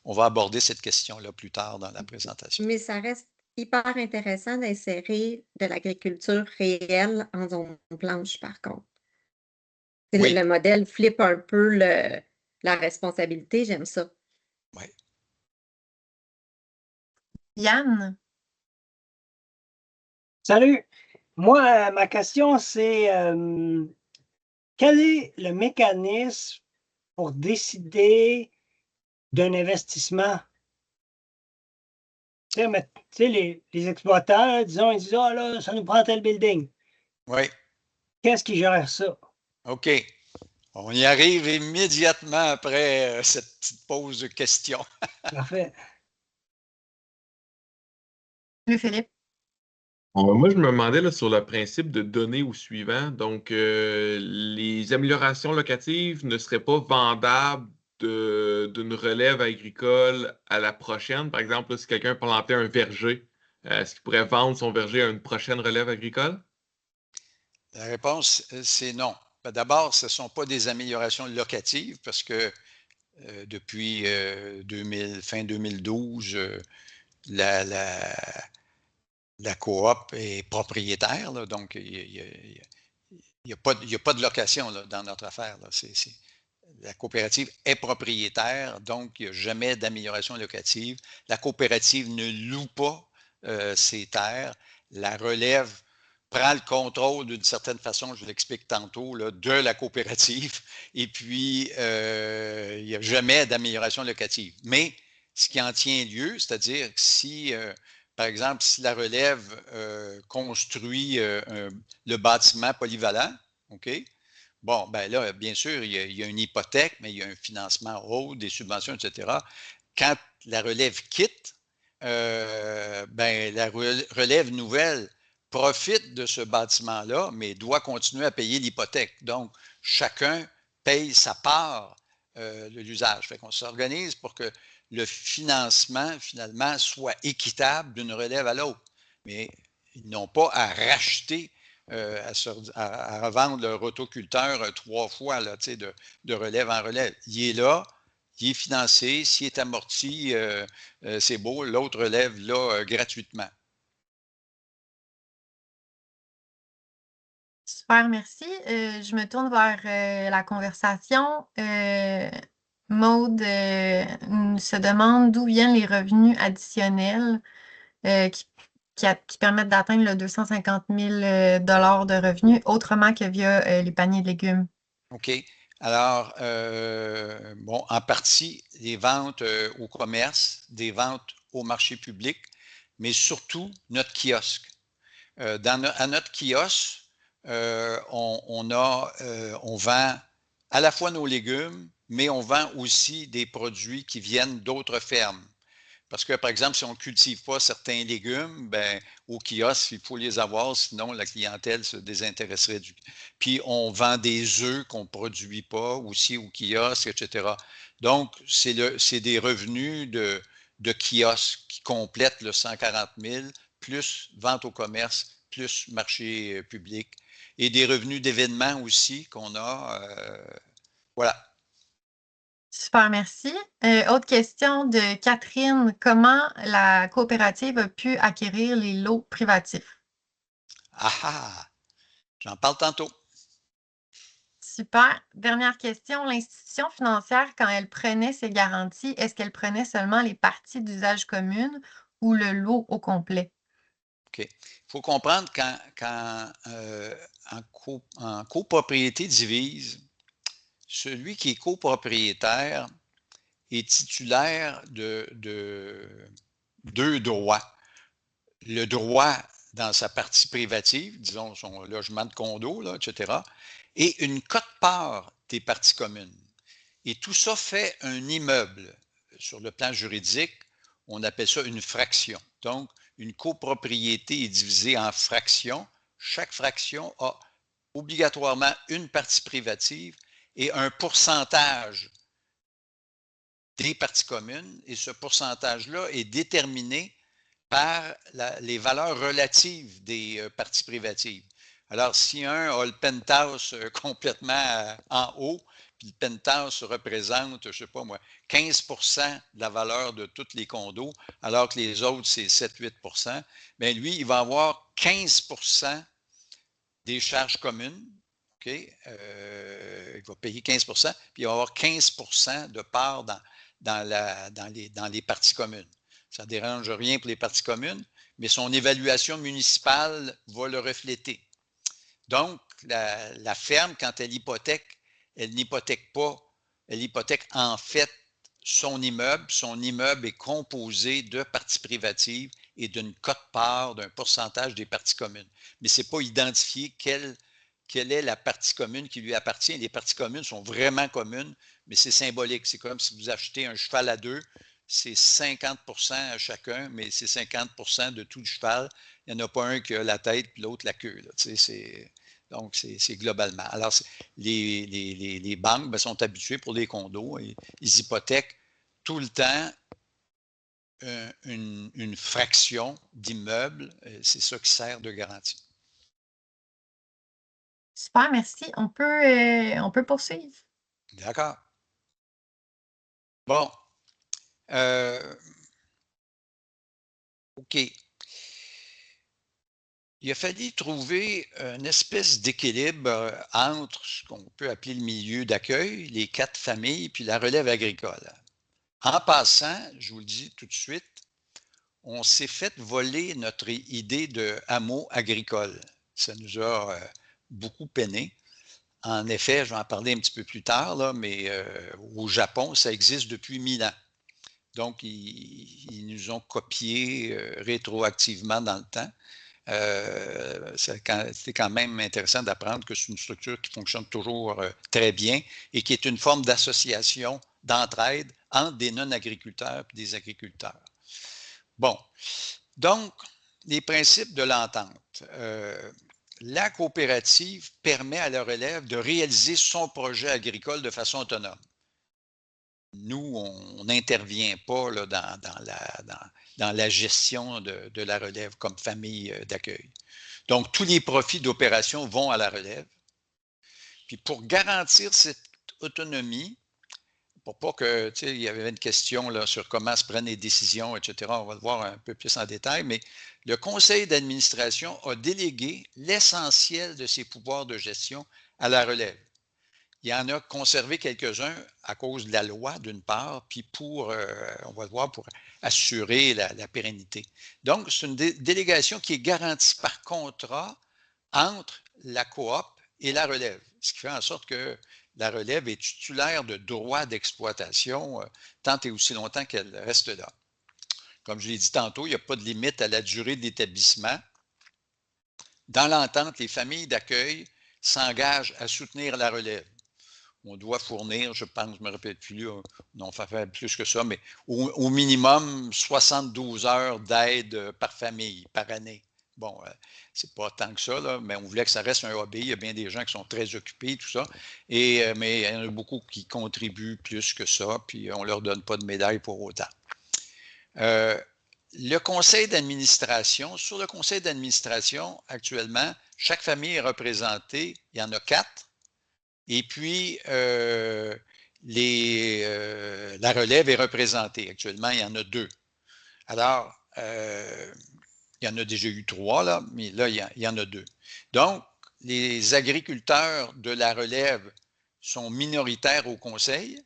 on va aborder cette question-là plus tard dans la présentation. Mais ça reste hyper intéressant d'insérer de l'agriculture réelle en zone blanche, par contre. Oui, Le modèle flippe un peu la responsabilité, j'aime ça. oui. Yann. Salut. Moi, ma question, c'est quel est le mécanisme pour décider d'un investissement? Tu sais, les exploitants, disons, ils disent, ah là, ça nous prend tel building. Oui, Qu'est-ce qui gère ça? OK. On y arrive immédiatement après cette petite pause de questions. Parfait. Louis-Philippe. Moi, je me demandais là, sur le principe de donner au suivant. Donc, les améliorations locatives ne seraient pas vendables d'une relève agricole à la prochaine. Par exemple, là, si quelqu'un plantait un verger, est-ce qu'il pourrait vendre son verger à une prochaine relève agricole? La réponse, c'est non. Ben, d'abord, ce ne sont pas des améliorations locatives parce que depuis fin 2012, la coop est propriétaire, là, donc il n'y a pas de location là, dans notre affaire. Là. la coopérative est propriétaire, donc il n'y a jamais d'amélioration locative. La coopérative ne loue pas ses terres. La relève prend le contrôle d'une certaine façon, je l'explique tantôt, là, de la coopérative. Et puis, il n'y a jamais d'amélioration locative. Mais ce qui en tient lieu, c'est-à-dire que si, par exemple, si la relève construit le bâtiment polyvalent, OK? Bon, ben là, bien sûr, il y a une hypothèque, mais il y a un financement haut, des subventions, etc. Quand la relève quitte, ben, la relève nouvelle profite de ce bâtiment-là, mais doit continuer à payer l'hypothèque. Donc, chacun paye sa part de l'usage. Fait qu'on s'organise pour que le financement, finalement, soit équitable d'une relève à l'autre. Mais ils n'ont pas à racheter, à revendre leur rotoculteur 3 fois là, de relève en relève. Il est là, il est financé, s'il est amorti, c'est beau, l'autre relève là gratuitement. Super, merci. Je me tourne vers la conversation. Maude se demande d'où viennent les revenus additionnels qui permettent d'atteindre le 250 000 de revenus autrement que via les paniers de légumes. OK. Alors, bon, en partie, les ventes au commerce, des ventes au marché public, mais surtout notre kiosque. À notre kiosque, on vend à la fois nos légumes, mais on vend aussi des produits qui viennent d'autres fermes. Parce que, par exemple, si on ne cultive pas certains légumes, ben, au kiosque, il faut les avoir, sinon la clientèle se désintéresserait Puis, on vend des œufs qu'on ne produit pas aussi au kiosque, etc. Donc, c'est des revenus de kiosque qui complètent le 140 000, plus vente au commerce, plus marché public. Et des revenus d'événements aussi qu'on a. Voilà. Super, merci. Autre question de Catherine. Comment la coopérative a pu acquérir les lots privatifs? Ah ah! J'en parle tantôt. Super. Dernière question. L'institution financière, quand elle prenait ses garanties, est-ce qu'elle prenait seulement les parties d'usage commune ou le lot au complet? OK. Il faut comprendre en copropriété divise, celui qui est copropriétaire est titulaire de 2 droits. Le droit dans sa partie privative, disons son logement de condo, là, etc., et une quote-part des parties communes. Et tout ça fait un immeuble. Sur le plan juridique, on appelle ça une fraction. Donc, une copropriété est divisée en fractions. Chaque fraction a obligatoirement une partie privative et un pourcentage des parties communes. Et ce pourcentage-là est déterminé par les valeurs relatives des parties privatives. Alors, si un a le penthouse complètement en haut, puis le penthouse représente, je ne sais pas moi, 15 de la valeur de tous les condos, alors que les autres, c'est 7-8 bien lui, il va avoir 15 des charges communes. OK? Il va payer 15 puis il va avoir 15 de part dans les parties communes. Ça ne dérange rien pour les parties communes, mais son évaluation municipale va le refléter. Donc, la ferme, quand elle hypothèque, elle n'hypothèque pas, elle hypothèque en fait son immeuble. Son immeuble est composé de parties privatives et d'une quote-part, d'un pourcentage des parties communes. Mais ce n'est pas identifié quelle est la partie commune qui lui appartient. Les parties communes sont vraiment communes, mais c'est symbolique. C'est comme si vous achetez un cheval à deux, c'est 50 à chacun, mais c'est 50 de tout le cheval. Il n'y en a pas un qui a la tête et l'autre la queue. Là. Donc, c'est globalement. Alors, les banques sont habituées pour les condos. Ils hypothèquent tout le temps une fraction d'immeuble. C'est ça qui sert de garantie. Super, merci. On peut poursuivre. D'accord. Bon. OK. Il a fallu trouver une espèce d'équilibre entre ce qu'on peut appeler le milieu d'accueil, les 4 familles, puis la relève agricole. En passant, je vous le dis tout de suite, on s'est fait voler notre idée de hameau agricole. Ça nous a beaucoup peiné. En effet, je vais en parler un petit peu plus tard, là, mais au Japon, ça existe depuis 1000 ans. Donc, ils nous ont copié rétroactivement dans le temps. C'est quand même intéressant d'apprendre que c'est une structure qui fonctionne toujours très bien et qui est une forme d'association, d'entraide entre des non-agriculteurs et des agriculteurs. Bon, donc, les principes de l'entente. La coopérative permet à la relève de réaliser son projet agricole de façon autonome. Nous, on n'intervient pas là, dans la gestion de la relève comme famille d'accueil. Donc, tous les profits d'opération vont à la relève. Puis pour garantir cette autonomie, pour pas que, tu sais, il y avait une question là, sur comment se prennent les décisions, etc. On va le voir un peu plus en détail, mais le conseil d'administration a délégué l'essentiel de ses pouvoirs de gestion à la relève. Il y en a conservé quelques-uns à cause de la loi, d'une part, puis pour, on va le voir, pour assurer la pérennité. Donc, c'est une délégation qui est garantie par contrat entre la coop et la relève, ce qui fait en sorte que la relève est titulaire de droits d'exploitation tant et aussi longtemps qu'elle reste là. Comme je l'ai dit tantôt, il n'y a pas de limite à la durée de l'établissement. Dans l'entente, les familles d'accueil s'engagent à soutenir la relève. On doit fournir, je pense, je ne me rappelle plus, non, on fait plus que ça, mais au minimum 72 heures d'aide par famille, par année. Bon, c'est pas tant que ça, là, mais on voulait que ça reste un hobby. Il y a bien des gens qui sont très occupés, tout ça. Mais il y en a beaucoup qui contribuent plus que ça, puis on ne leur donne pas de médaille pour autant. Le conseil d'administration, sur le conseil d'administration, actuellement, chaque famille est représentée, il y en a 4. Et puis, la relève est représentée. Actuellement, il y en a 2. Alors, il y en a déjà eu 3, là, mais là, il y en a 2. Donc, les agriculteurs de la relève sont minoritaires au conseil,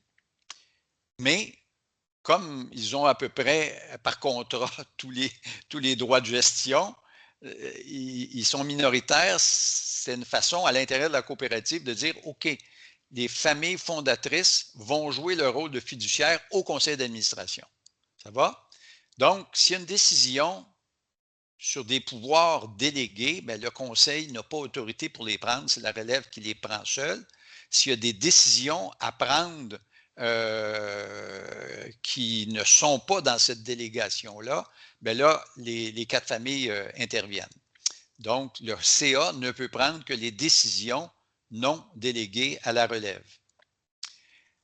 mais comme ils ont à peu près, par contrat, tous les droits de gestion, ils sont minoritaires. C'est une façon, à l'intérieur de la coopérative, de dire, OK, les familles fondatrices vont jouer le rôle de fiduciaire au conseil d'administration. Ça va? Donc, s'il y a une décision sur des pouvoirs délégués, bien, le conseil n'a pas autorité pour les prendre, c'est la relève qui les prend seule. S'il y a des décisions à prendre qui ne sont pas dans cette délégation-là, bien là, les 4 familles interviennent. Donc, le CA ne peut prendre que les décisions non déléguées à la relève.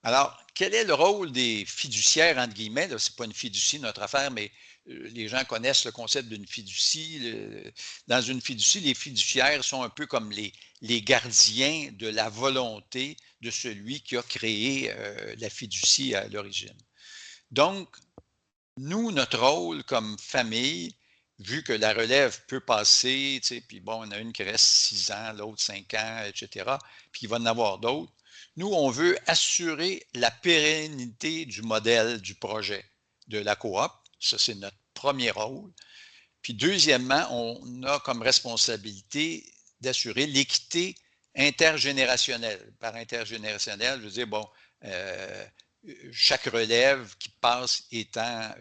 Alors, quel est le rôle des fiduciaires, entre guillemets? Ce n'est pas une fiducie, notre affaire, mais les gens connaissent le concept d'une fiducie. Dans une fiducie, les fiduciaires sont un peu comme les gardiens de la volonté de celui qui a créé la fiducie à l'origine. Donc, nous, notre rôle comme famille, vu que la relève peut passer, tu sais, puis bon, on a une qui reste 6 ans, l'autre 5 ans, etc., puis il va en avoir d'autres, nous, on veut assurer la pérennité du modèle du projet de la coop. Ça, c'est notre premier rôle. Puis deuxièmement, on a comme responsabilité d'assurer l'équité intergénérationnelle. Par intergénérationnelle, je veux dire, bon, chaque relève qui passe étant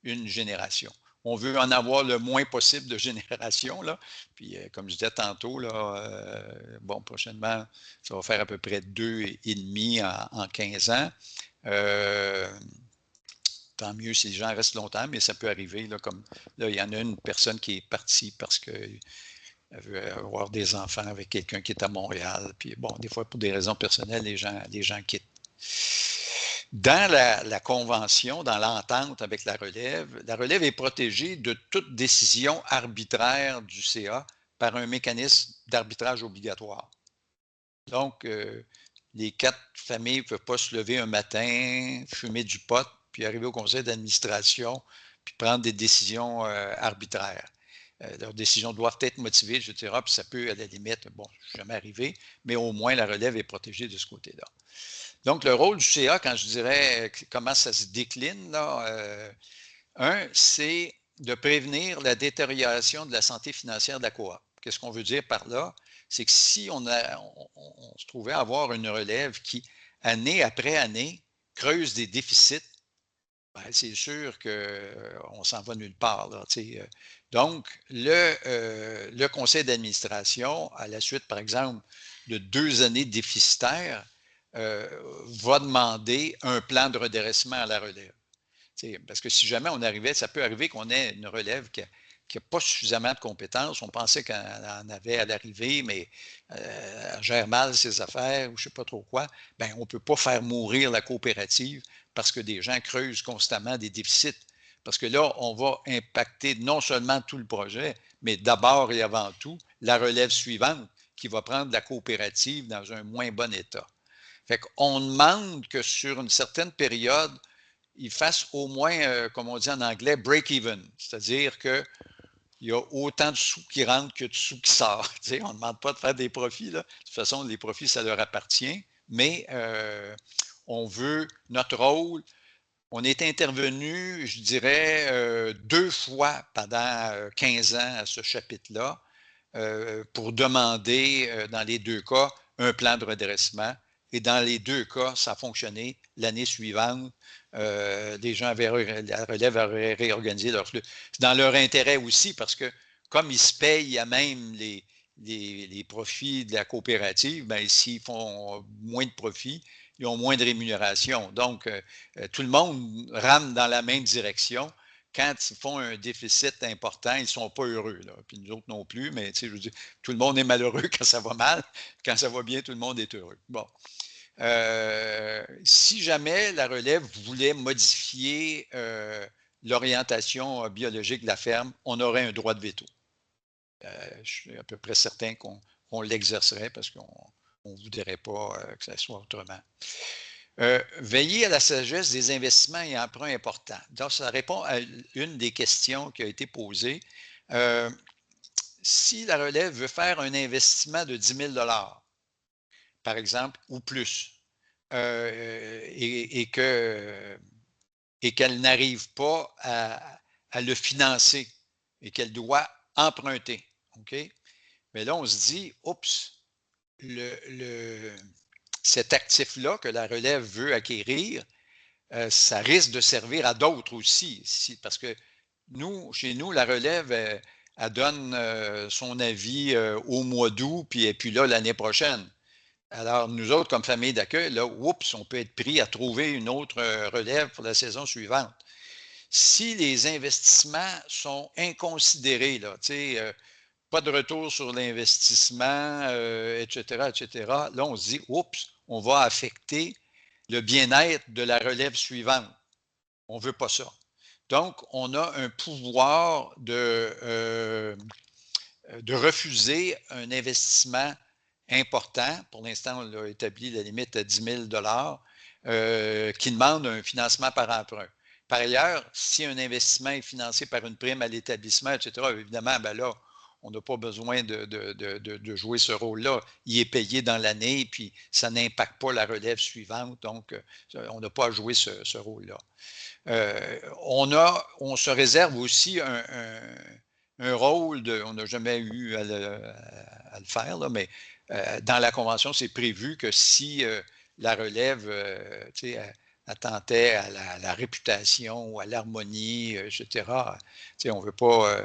une génération. On veut en avoir le moins possible de générations, là. Puis, comme je disais tantôt, là, bon, prochainement, ça va faire à peu près 2,5 en 15 ans. Tant mieux si les gens restent longtemps, mais ça peut arriver, là, comme là, il y en a une personne qui est partie parce qu'elle veut avoir des enfants avec quelqu'un qui est à Montréal. Puis, bon, des fois, pour des raisons personnelles, les gens quittent. Dans la convention, dans l'entente avec la relève est protégée de toute décision arbitraire du CA par un mécanisme d'arbitrage obligatoire. Donc, les 4 familles ne peuvent pas se lever un matin, fumer du pot, puis arriver au conseil d'administration, puis prendre des décisions arbitraires. leurs décisions doivent être motivées, etc. Puis ça peut, à la limite, bon, jamais arrivé, mais au moins la relève est protégée de ce côté-là. Donc, le rôle du CA, quand je dirais comment ça se décline, là, c'est de prévenir la détérioration de la santé financière de la coop. Qu'est-ce qu'on veut dire par là? C'est que si on se trouvait à avoir une relève qui, année après année, creuse des déficits, ben, c'est sûr qu'on s'en va nulle part. Là, donc, le conseil d'administration, à la suite, par exemple, de 2 années déficitaires, va demander un plan de redressement à la relève. Parce que si jamais on arrivait, ça peut arriver qu'on ait une relève qui n'a pas suffisamment de compétences. On pensait qu'elle en avait à l'arrivée, mais elle gère mal ses affaires ou je ne sais pas trop quoi. Bien, on ne peut pas faire mourir la coopérative parce que des gens creusent constamment des déficits. Parce que là, on va impacter non seulement tout le projet, mais d'abord et avant tout, la relève suivante qui va prendre la coopérative dans un moins bon état. Fait qu'on demande que sur une certaine période, ils fassent au moins, comme on dit en anglais, break-even. C'est-à-dire qu'il y a autant de sous qui rentrent que de sous qui sortent. On ne demande pas de faire des profits. Là. De toute façon, les profits, ça leur appartient. Mais on veut notre rôle. On est intervenu, je dirais, 2 fois pendant 15 ans à ce chapitre-là pour demander, dans les 2 cas, un plan de redressement. Et dans les 2 cas, ça a fonctionné. L'année suivante, les gens la relève avait réorganisé leur flux. C'est dans leur intérêt aussi parce que comme ils se payent à même les profits de la coopérative, bien, s'ils font moins de profits, ils ont moins de rémunération. Donc, tout le monde rame dans la même direction. Quand ils font un déficit important, ils ne sont pas heureux. Là. Puis nous autres non plus, mais je veux dire, tout le monde est malheureux quand ça va mal. Quand ça va bien, tout le monde est heureux. Bon. Si jamais la relève voulait modifier l'orientation biologique de la ferme, on aurait un droit de veto. Je suis à peu près certain qu'on l'exercerait parce qu'on ne voudrait pas que ça soit autrement. Veiller à la sagesse des investissements et emprunts importants. Donc, ça répond à une des questions qui a été posée. Si la relève veut faire un investissement de 10 000 par exemple, ou plus, et qu'elle n'arrive pas à le financer et qu'elle doit emprunter. OK? Mais là, on se dit, oups, cet actif-là que la relève veut acquérir, ça risque de servir à d'autres aussi. Parce que chez nous, la relève, elle donne son avis au mois d'août, puis là, l'année prochaine. Alors, nous autres, comme famille d'accueil, là, oups, on peut être pris à trouver une autre relève pour la saison suivante. Si les investissements sont inconsidérés, là, pas de retour sur l'investissement, etc., là, on se dit, oups, on va affecter le bien-être de la relève suivante. On ne veut pas ça. Donc, on a un pouvoir de refuser un investissement important. Pour l'instant, on a établi la limite à 10 000 qui demande un financement par emprunt. Par ailleurs, si un investissement est financé par une prime à l'établissement, etc., évidemment, ben là, on n'a pas besoin de jouer ce rôle-là. Il est payé dans l'année, puis ça n'impacte pas la relève suivante. Donc, on n'a pas à jouer ce rôle-là. On se réserve aussi un rôle on n'a jamais eu à le faire, là, mais dans la Convention, c'est prévu que si la relève attentait à la réputation ou à l'harmonie, etc., on ne veut pas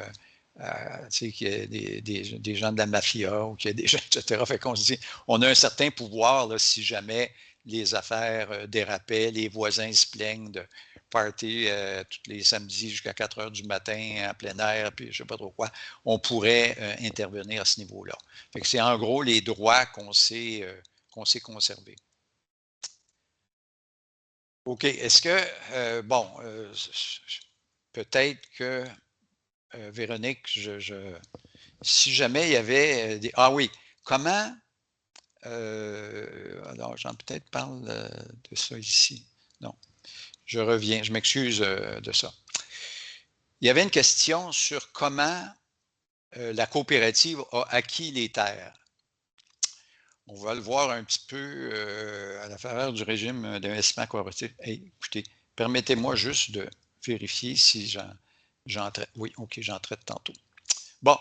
qu'il y ait des gens de la mafia ou qu'il y ait des gens, etc. Fait qu'on se dit, on a un certain pouvoir là, si jamais les affaires dérapaient, les voisins se plaignent de party tous les samedis jusqu'à 4 heures du matin en plein air, puis je ne sais pas trop quoi, on pourrait intervenir à ce niveau-là. C'est en gros les droits qu'on s'est conservés. OK. Est-ce que, peut-être que, Véronique, si jamais il y avait des... Ah oui, comment... alors, j'en peut-être parle de ça ici. Non. Je reviens, je m'excuse de ça. Il y avait une question sur comment la coopérative a acquis les terres. On va le voir un petit peu à la faveur du régime d'investissement coopératif. Hey, écoutez, permettez-moi juste de vérifier si j'en traite. Oui, OK, j'en traite tantôt. Bon,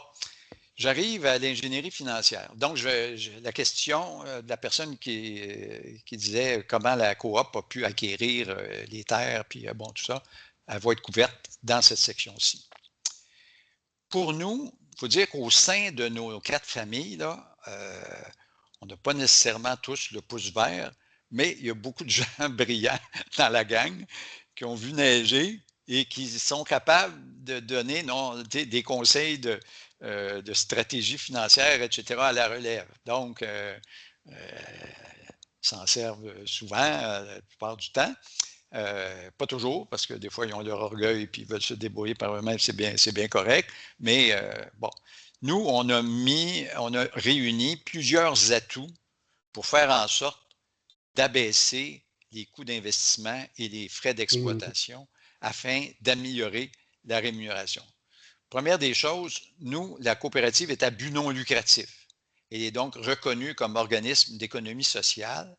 j'arrive à l'ingénierie financière. Donc, la question de la personne qui disait comment la coop a pu acquérir les terres, puis bon, tout ça, elle va être couverte dans cette section-ci. Pour nous, il faut dire qu'au sein de nos 4 familles, là, on n'a pas nécessairement tous le pouce vert, mais il y a beaucoup de gens brillants dans la gang qui ont vu neiger et qui sont capables de donner des conseils de stratégie financière, etc., à la relève. Donc, s'en servent souvent, la plupart du temps. Pas toujours, parce que des fois, ils ont leur orgueil et ils veulent se débrouiller par eux-mêmes, c'est bien correct. Mais bon, nous, on a réuni plusieurs atouts pour faire en sorte d'abaisser les coûts d'investissement et les frais d'exploitation afin d'améliorer la rémunération. Première des choses, nous, la coopérative est à but non lucratif. Elle est donc reconnue comme organisme d'économie sociale,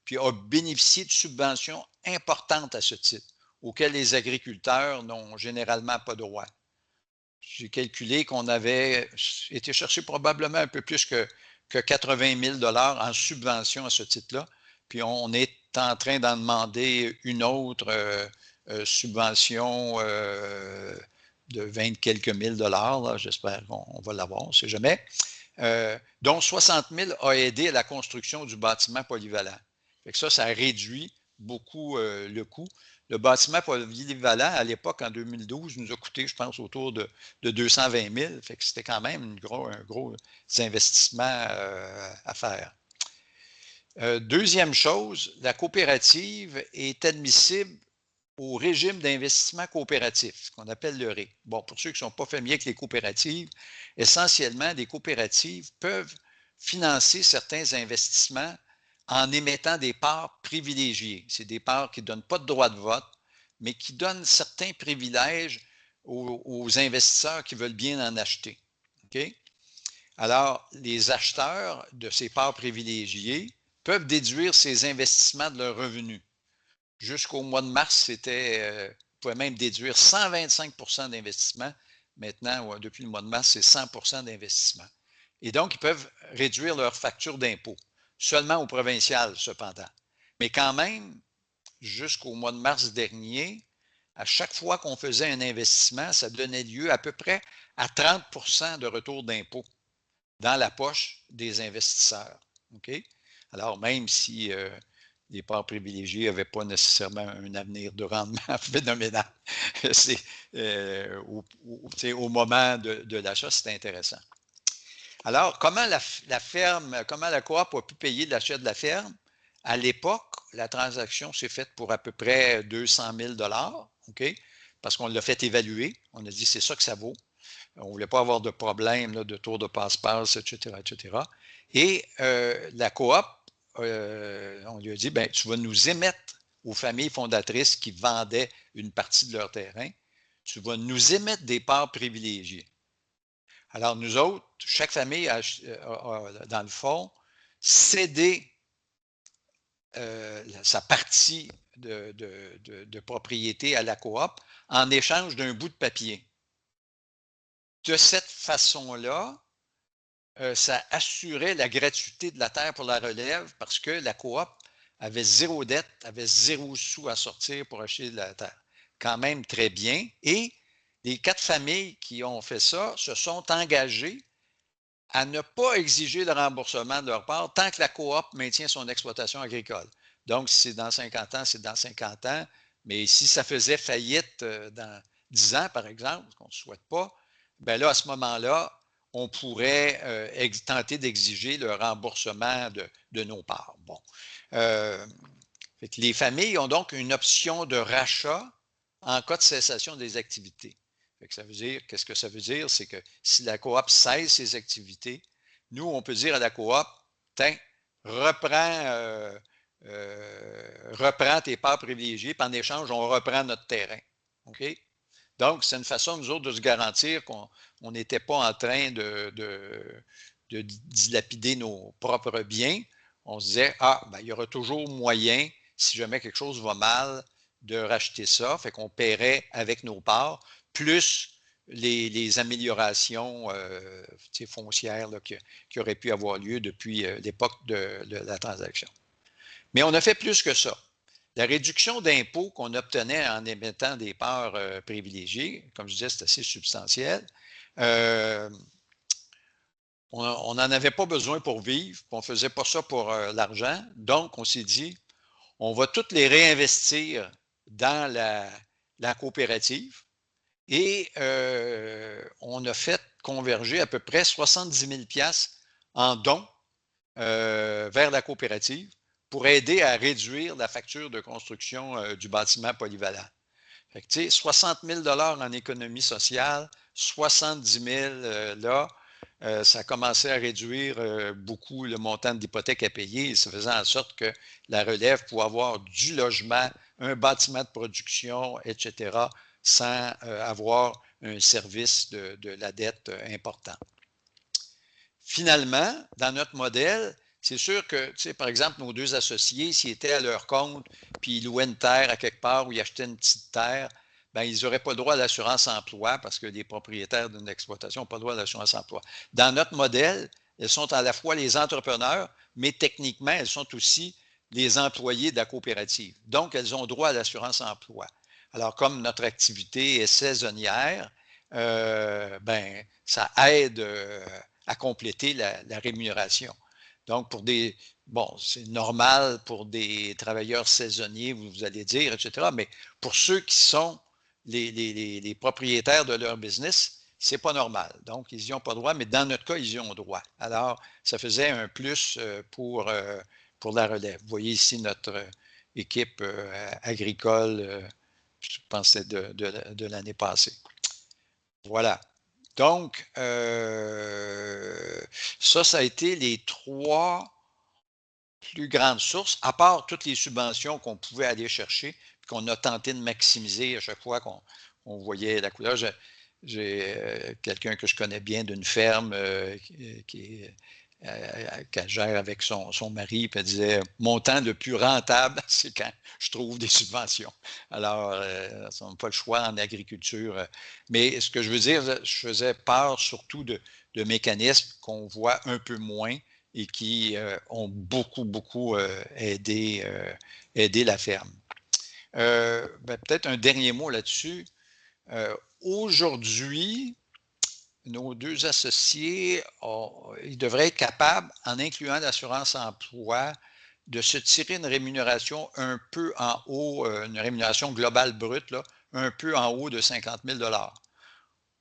puis a bénéficié de subventions importantes à ce titre, auxquelles les agriculteurs n'ont généralement pas droit. J'ai calculé qu'on avait été chercher probablement un peu plus que 80 000 $ en subventions à ce titre-là, puis on est en train d'en demander une autre subvention de 20 quelques mille dollars. J'espère qu'on va l'avoir, on ne sait jamais. Dont 60 000 a aidé à la construction du bâtiment polyvalent. Fait que ça réduit beaucoup le coût. Le bâtiment polyvalent, à l'époque, en 2012, nous a coûté, je pense, autour de 220 000. Fait que c'était quand même un gros investissement à faire. Deuxième chose, la coopérative est admissible au régime d'investissement coopératif, ce qu'on appelle le RIC. Bon, pour ceux qui ne sont pas familiers avec les coopératives, essentiellement, les coopératives peuvent financer certains investissements en émettant des parts privilégiées. C'est des parts qui ne donnent pas de droit de vote, mais qui donnent certains privilèges aux investisseurs qui veulent bien en acheter. Okay? Alors, les acheteurs de ces parts privilégiées peuvent déduire ces investissements de leurs revenus. Jusqu'au mois de mars, c'était, vous pouvez même déduire 125 % d'investissement. Maintenant, depuis le mois de mars, c'est 100 % d'investissement. Et donc, ils peuvent réduire leur facture d'impôt, seulement au provincial, cependant. Mais quand même, jusqu'au mois de mars dernier, à chaque fois qu'on faisait un investissement, ça donnait lieu à peu près à 30 % de retour d'impôt dans la poche des investisseurs. Okay? Alors, même si les parts privilégiées n'avaient pas nécessairement un avenir de rendement phénoménal, c'est, au moment de l'achat, c'est intéressant. Alors, comment comment la coop a pu payer l'achat de la ferme? À l'époque, la transaction s'est faite pour à peu près 200 000 $, okay? Parce qu'on l'a fait évaluer. On a dit, c'est ça que ça vaut. On ne voulait pas avoir de problème là, de tour de passe-passe, etc., etc. Et la coop, on lui a dit, ben, tu vas nous émettre aux familles fondatrices qui vendaient une partie de leur terrain, tu vas nous émettre des parts privilégiées. Alors, nous autres, chaque famille a dans le fond, cédé sa partie de propriété à la coop en échange d'un bout de papier. De cette façon-là, ça assurait la gratuité de la terre pour la relève parce que la coop avait zéro dette, avait 0 sous à sortir pour acheter de la terre. Quand même très bien. Et les 4 familles qui ont fait ça se sont engagées à ne pas exiger le remboursement de leur part tant que la coop maintient son exploitation agricole. Donc, si c'est dans 50 ans, c'est dans 50 ans. Mais si ça faisait faillite dans 10 ans, par exemple, ce qu'on ne souhaite pas, bien là, à ce moment-là, on pourrait tenter d'exiger le remboursement de nos parts. Bon. Les familles ont donc une option de rachat en cas de cessation des activités. Ça veut dire, qu'est-ce que ça veut dire? C'est que si la coop cesse ses activités, nous, on peut dire à la coop, tiens, reprends tes parts privilégiées, puis en échange, on reprend notre terrain. OK? Donc, c'est une façon, nous autres, de se garantir qu'on n'était pas en train de dilapider nos propres biens. On se disait, ben, il y aura toujours moyen, si jamais quelque chose va mal, de racheter ça. Fait qu'on paierait avec nos parts, plus les améliorations foncières là, qui auraient pu avoir lieu depuis l'époque de la transaction. Mais on a fait plus que ça. La réduction d'impôts qu'on obtenait en émettant des parts privilégiées, comme je disais, c'est assez substantiel. On n'en avait pas besoin pour vivre, on ne faisait pas ça pour l'argent. Donc, on s'est dit, on va toutes les réinvestir dans la coopérative et on a fait converger à peu près 70 000 $ en dons vers la coopérative pour aider à réduire la facture de construction du bâtiment polyvalent. Fait que, tu sais, 60 000 $ en économie sociale, 70 000 là, ça a commencé à réduire beaucoup le montant de l'hypothèque à payer, ça faisait en sorte que la relève pouvait avoir du logement, un bâtiment de production, etc., sans avoir un service de la dette important. Finalement, dans notre modèle, c'est sûr que, tu sais, par exemple, nos deux associés, s'ils étaient à leur compte, puis ils louaient une terre à quelque part ou ils achetaient une petite terre, bien, ils n'auraient pas le droit à l'assurance emploi parce que les propriétaires d'une exploitation n'ont pas le droit à l'assurance emploi. Dans notre modèle, elles sont à la fois les entrepreneurs, mais techniquement, elles sont aussi les employés de la coopérative. Donc, elles ont droit à l'assurance emploi. Alors, comme notre activité est saisonnière, ben, ça aide à compléter la rémunération. Donc, bon, c'est normal pour des travailleurs saisonniers, vous allez dire, etc., mais pour ceux qui sont les propriétaires de leur business, c'est pas normal. Donc, ils n'y ont pas droit, mais dans notre cas, ils y ont droit. Alors, ça faisait un plus pour la relève. Vous voyez ici notre équipe agricole, je pense que c'est de l'année passée. Voilà. Donc, ça a été les 3 plus grandes sources, à part toutes les subventions qu'on pouvait aller chercher, qu'on a tenté de maximiser à chaque fois qu'on voyait la couleur. J'ai quelqu'un que je connais bien d'une ferme qu'elle gère avec son mari, puis elle disait « Mon temps le plus rentable, c'est quand je trouve des subventions. » Alors, ça n'a pas le choix en agriculture. Mais ce que je veux dire, je faisais part surtout de mécanismes qu'on voit un peu moins et qui ont beaucoup aidé la ferme. Peut-être un dernier mot là-dessus. Aujourd'hui, nos deux associés, ils devraient être capables, en incluant l'assurance emploi, de se tirer une rémunération un peu en haut, une rémunération globale brute, là, un peu en haut de 50 000 $.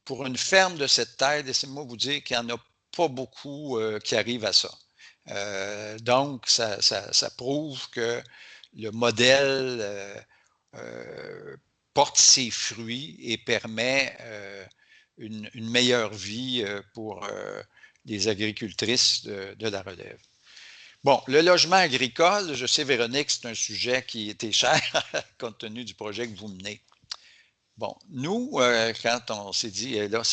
Pour une ferme de cette taille, laissez-moi vous dire qu'il n'y en a pas beaucoup qui arrivent à ça. Donc, ça prouve que le modèle porte ses fruits et permet une meilleure vie pour les agricultrices de la relève. Bon, le logement agricole, je sais, Véronique, c'est un sujet qui était cher compte tenu du projet que vous menez. Bon, nous, quand on s'est dit, là,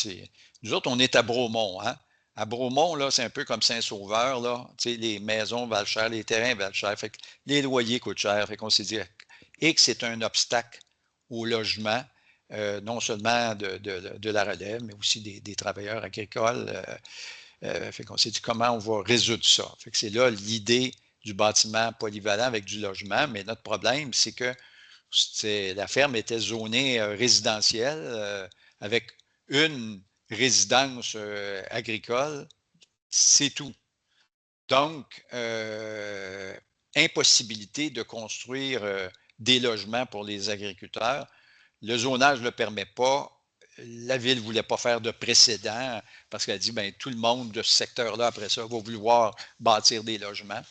nous autres, on est à Bromont, hein? À Bromont, là, c'est un peu comme Saint-Sauveur, là. Tu sais, les maisons valent cher, les terrains valent cher, fait que les loyers coûtent cher. Fait qu'on s'est dit, X c'est un obstacle au logement, non seulement de la relève, mais aussi des travailleurs agricoles. Fait qu'on s'est dit comment on va résoudre ça. Fait que c'est là l'idée du bâtiment polyvalent avec du logement, mais notre problème, c'est que la ferme était zonée résidentielle avec une résidence agricole, c'est tout. Donc, impossibilité de construire des logements pour les agriculteurs. Le zonage ne le permet pas. La ville ne voulait pas faire de précédent parce qu'elle dit, bien, tout le monde de ce secteur-là, après ça, va vouloir bâtir des logements.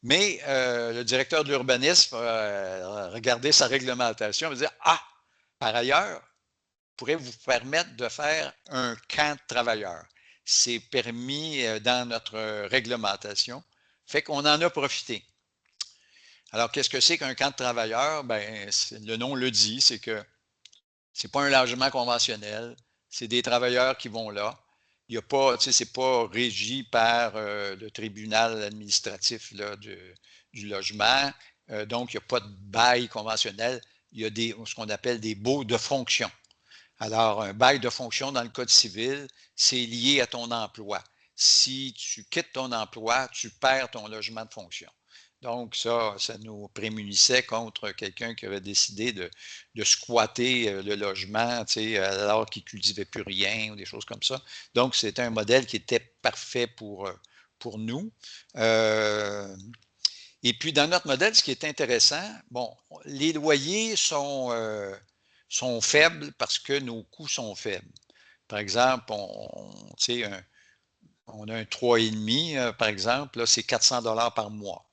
Mais le directeur de l'urbanisme a regardé sa réglementation et dit « Ah, par ailleurs, pourrait vous permettre de faire un camp de travailleurs. » C'est permis dans notre réglementation. Fait qu'on en a profité. Alors, qu'est-ce que c'est qu'un camp de travailleurs? Bien, le nom le dit, c'est que Ce n'est pas un logement conventionnel. C'est des travailleurs qui vont là. Il y a pas, tu sais, c'est pas régi par le tribunal administratif là, du logement. Donc, il n'y a pas de bail conventionnel. Il y a ce qu'on appelle des baux de fonction. Alors, un bail de fonction dans le Code civil, c'est lié à ton emploi. Si tu quittes ton emploi, tu perds ton logement de fonction. Donc, ça nous prémunissait contre quelqu'un qui avait décidé de squatter le logement, alors qu'il ne cultivait plus rien ou des choses comme ça. Donc, c'était un modèle qui était parfait pour nous. Et puis, dans notre modèle, ce qui est intéressant, bon, les loyers sont faibles parce que nos coûts sont faibles. Par exemple, on a un 3,5, par exemple, là, c'est 400 $ par mois.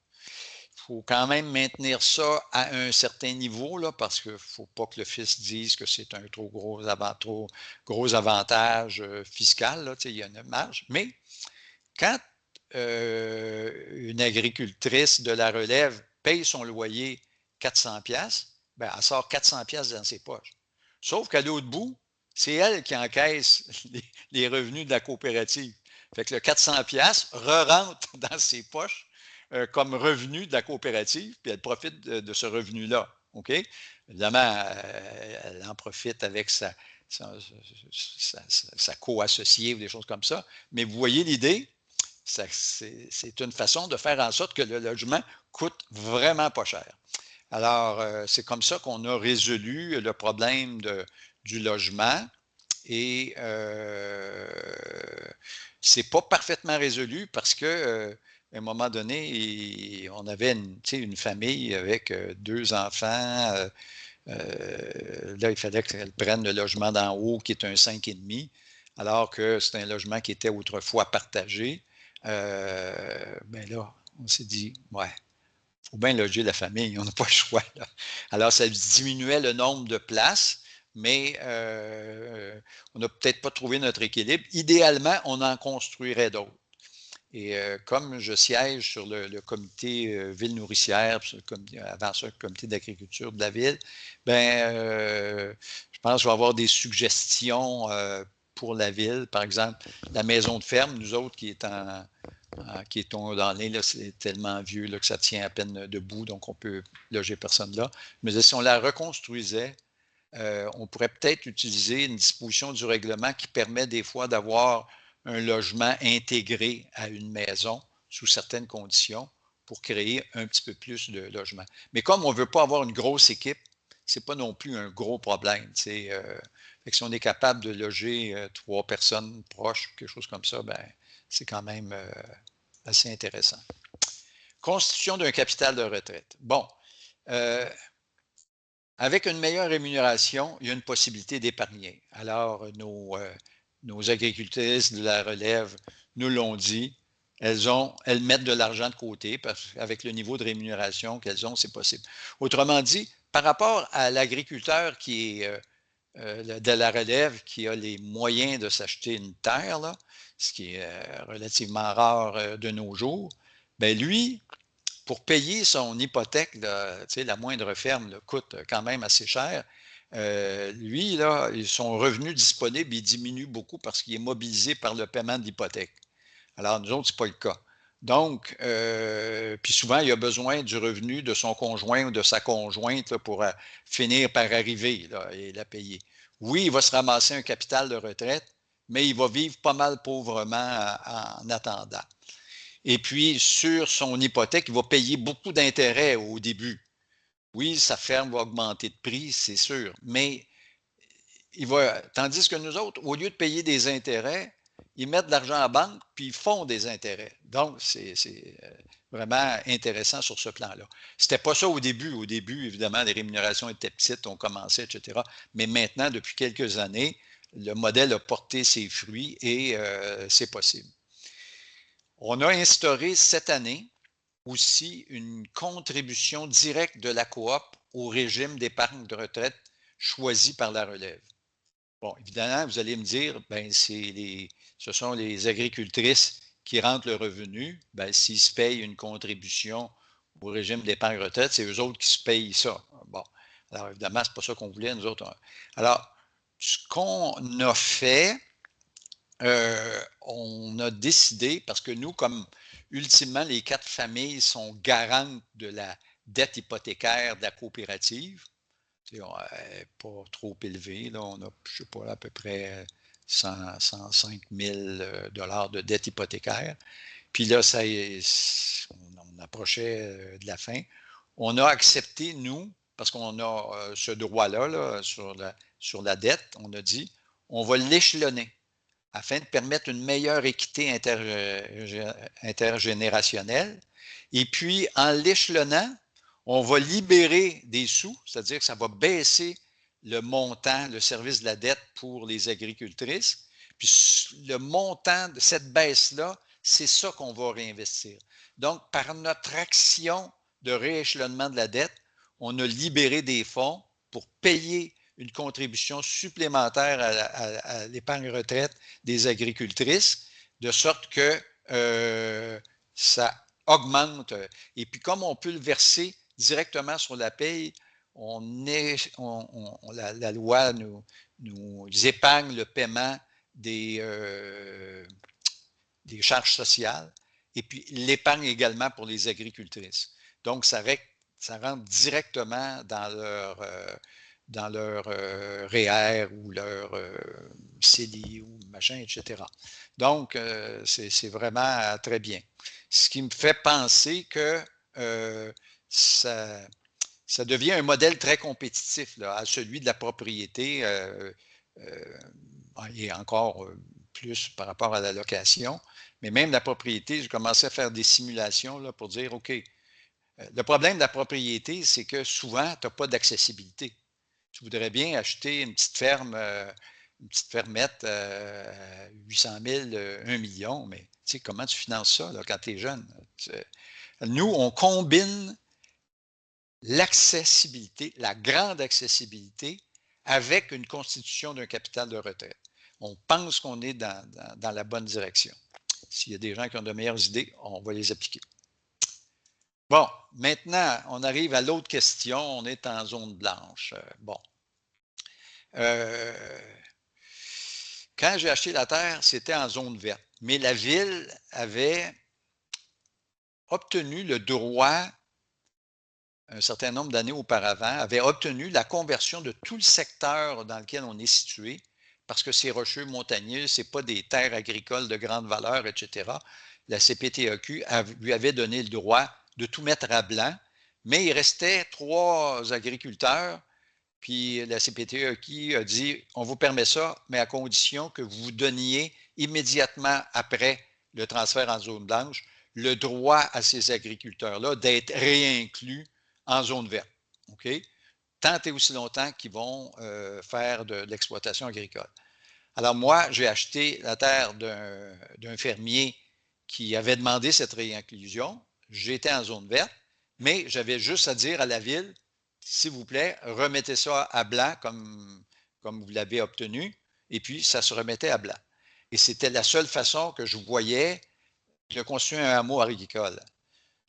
Il faut quand même maintenir ça à un certain niveau, là, parce qu'il ne faut pas que le fisc dise que c'est un trop gros avantage fiscal. Là, il y a une marge. Mais quand une agricultrice de la relève paye son loyer 400$, ben, elle sort 400$ dans ses poches. Sauf qu'à l'autre bout, c'est elle qui encaisse les revenus de la coopérative. Fait que le 400$ re-rentre dans ses poches comme revenu de la coopérative, puis elle profite de ce revenu-là. OK? Évidemment, elle en profite avec sa co-associée ou des choses comme ça. Mais vous voyez l'idée? C'est une façon de faire en sorte que le logement coûte vraiment pas cher. Alors, c'est comme ça qu'on a résolu le problème du logement et c'est pas parfaitement résolu parce que à un moment donné, on avait une famille avec 2 enfants. Là, il fallait qu'elle prenne le logement d'en haut qui est un 5,5, alors que c'est un logement qui était autrefois partagé. Ben là, on s'est dit, ouais, il faut bien loger la famille, on n'a pas le choix. Là. Alors, ça diminuait le nombre de places, mais on n'a peut-être pas trouvé notre équilibre. Idéalement, on en construirait d'autres. Et comme je siège sur le comité ville nourricière, avant ça, le comité d'agriculture de la ville, ben, je pense que je vais avoir des suggestions pour la ville. Par exemple, la maison de ferme, nous autres qui est dans l'île, là, c'est tellement vieux là, que ça tient à peine debout, donc on peut loger personne là. Mais si on la reconstruisait, on pourrait peut-être utiliser une disposition du règlement qui permet des fois d'avoir un logement intégré à une maison sous certaines conditions pour créer un petit peu plus de logements. Mais comme on ne veut pas avoir une grosse équipe, ce n'est pas non plus un gros problème. Si on est capable de loger 3 personnes proches, quelque chose comme ça, ben, c'est quand même assez intéressant. Constitution d'un capital de retraite. Bon, avec une meilleure rémunération, il y a une possibilité d'épargner. Alors, nos agricultrices de la relève nous l'ont dit, elles mettent de l'argent de côté parce qu'avec le niveau de rémunération qu'elles ont, c'est possible. Autrement dit, par rapport à l'agriculteur qui est de la relève, qui a les moyens de s'acheter une terre, là, ce qui est relativement rare de nos jours, bien lui, pour payer son hypothèque, là, la moindre ferme là, coûte quand même assez cher. Lui, là, son revenu disponible, il diminue beaucoup parce qu'il est mobilisé par le paiement de l'hypothèque. Alors, nous autres, ce n'est pas le cas. Donc, puis souvent, il a besoin du revenu de son conjoint ou de sa conjointe là, pour finir par arriver là, et la payer. Oui, il va se ramasser un capital de retraite, mais il va vivre pas mal pauvrement en attendant. Et puis, sur son hypothèque, il va payer beaucoup d'intérêts au début. Oui, sa ferme va augmenter de prix, c'est sûr, mais tandis que nous autres, au lieu de payer des intérêts, ils mettent de l'argent en banque, puis ils font des intérêts. Donc, c'est vraiment intéressant sur ce plan-là. Ce n'était pas ça au début. Au début, évidemment, les rémunérations étaient petites, on commençait, etc. Mais maintenant, depuis quelques années, le modèle a porté ses fruits et c'est possible. On a instauré cette année aussi une contribution directe de la coop au régime d'épargne de retraite choisi par la relève. Bon, évidemment, vous allez me dire, ben, ce sont les agricultrices qui rentrent le revenu. Ben, s'ils se payent une contribution au régime d'épargne retraite, c'est eux autres qui se payent ça. Bon, alors évidemment, ce n'est pas ça qu'on voulait, nous autres. Alors, ce qu'on a fait, on a décidé, parce que nous, comme ultimement, les 4 familles sont garantes de la dette hypothécaire de la coopérative, pas trop élevé, là, on a, je ne sais pas, à peu près 105 000 $ de dette hypothécaire. Puis là, on approchait de la fin. On a accepté, nous, parce qu'on a ce droit-là là, sur la dette, on a dit, on va l'échelonner afin de permettre une meilleure équité intergénérationnelle. Et puis, en l'échelonnant, on va libérer des sous, c'est-à-dire que ça va baisser le montant, le service de la dette pour les agricultrices. Puis le montant de cette baisse-là, c'est ça qu'on va réinvestir. Donc, par notre action de rééchelonnement de la dette, on a libéré des fonds pour payer une contribution supplémentaire à l'épargne retraite des agricultrices, de sorte que ça augmente. Et puis, comme on peut le verser directement sur la paye, la loi nous épargne le paiement des charges sociales et puis l'épargne également pour les agricultrices. Donc, ça rentre directement dans leur REER ou leur CELI ou machin, etc. Donc, c'est vraiment très bien. Ce qui me fait penser que ça devient un modèle très compétitif là, à celui de la propriété et encore plus par rapport à la location. Mais même la propriété, j'ai commencé à faire des simulations là, pour dire, OK, le problème de la propriété, c'est que souvent, tu n'as pas d'accessibilité. Tu voudrais bien acheter une petite ferme, une petite fermette, 800 000, 1 million, mais tu sais, comment tu finances ça là, quand tu es jeune? Nous, on combine l'accessibilité, la grande accessibilité, avec une constitution d'un capital de retraite. On pense qu'on est dans la bonne direction. S'il y a des gens qui ont de meilleures idées, on va les appliquer. Bon, maintenant, on arrive à l'autre question. On est en zone blanche. Bon. Quand j'ai acheté la terre, c'était en zone verte. Mais la ville avait obtenu le droit, un certain nombre d'années auparavant, avait obtenu la conversion de tout le secteur dans lequel on est situé, parce que c'est rocheux, montagneux, ce n'est pas des terres agricoles de grande valeur, etc. La CPTEQ lui avait donné le droit de tout mettre à blanc, mais il restait 3 agriculteurs, puis la CPTEQ a dit, on vous permet ça, mais à condition que vous donniez immédiatement après le transfert en zone blanche le droit à ces agriculteurs-là d'être réinclus en zone verte. OK? Tant et aussi longtemps qu'ils vont faire de l'exploitation agricole. Alors moi, j'ai acheté la terre d'un fermier qui avait demandé cette réinclusion. J'étais en zone verte, mais j'avais juste à dire à la ville, s'il vous plaît, remettez ça à blanc comme vous l'avez obtenu, et puis ça se remettait à blanc. Et c'était la seule façon que je voyais de construire un hameau agricole.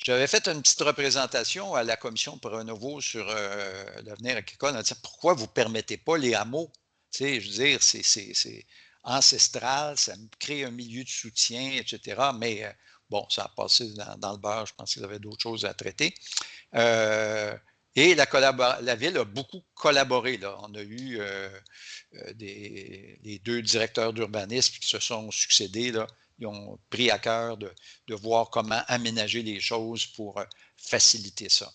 J'avais fait une petite représentation à la commission pour Renouveau sur l'avenir agricole en disant pourquoi vous ne permettez pas les hameaux? Tu sais, je veux dire, c'est ancestral, ça me crée un milieu de soutien, etc. Mais bon, ça a passé dans le beurre, je pense qu'il y avait d'autres choses à traiter. Et la ville a beaucoup collaboré. Là. On a eu les 2 directeurs d'urbanisme qui se sont succédés. Là. Ils ont pris à cœur de voir comment aménager les choses pour faciliter ça.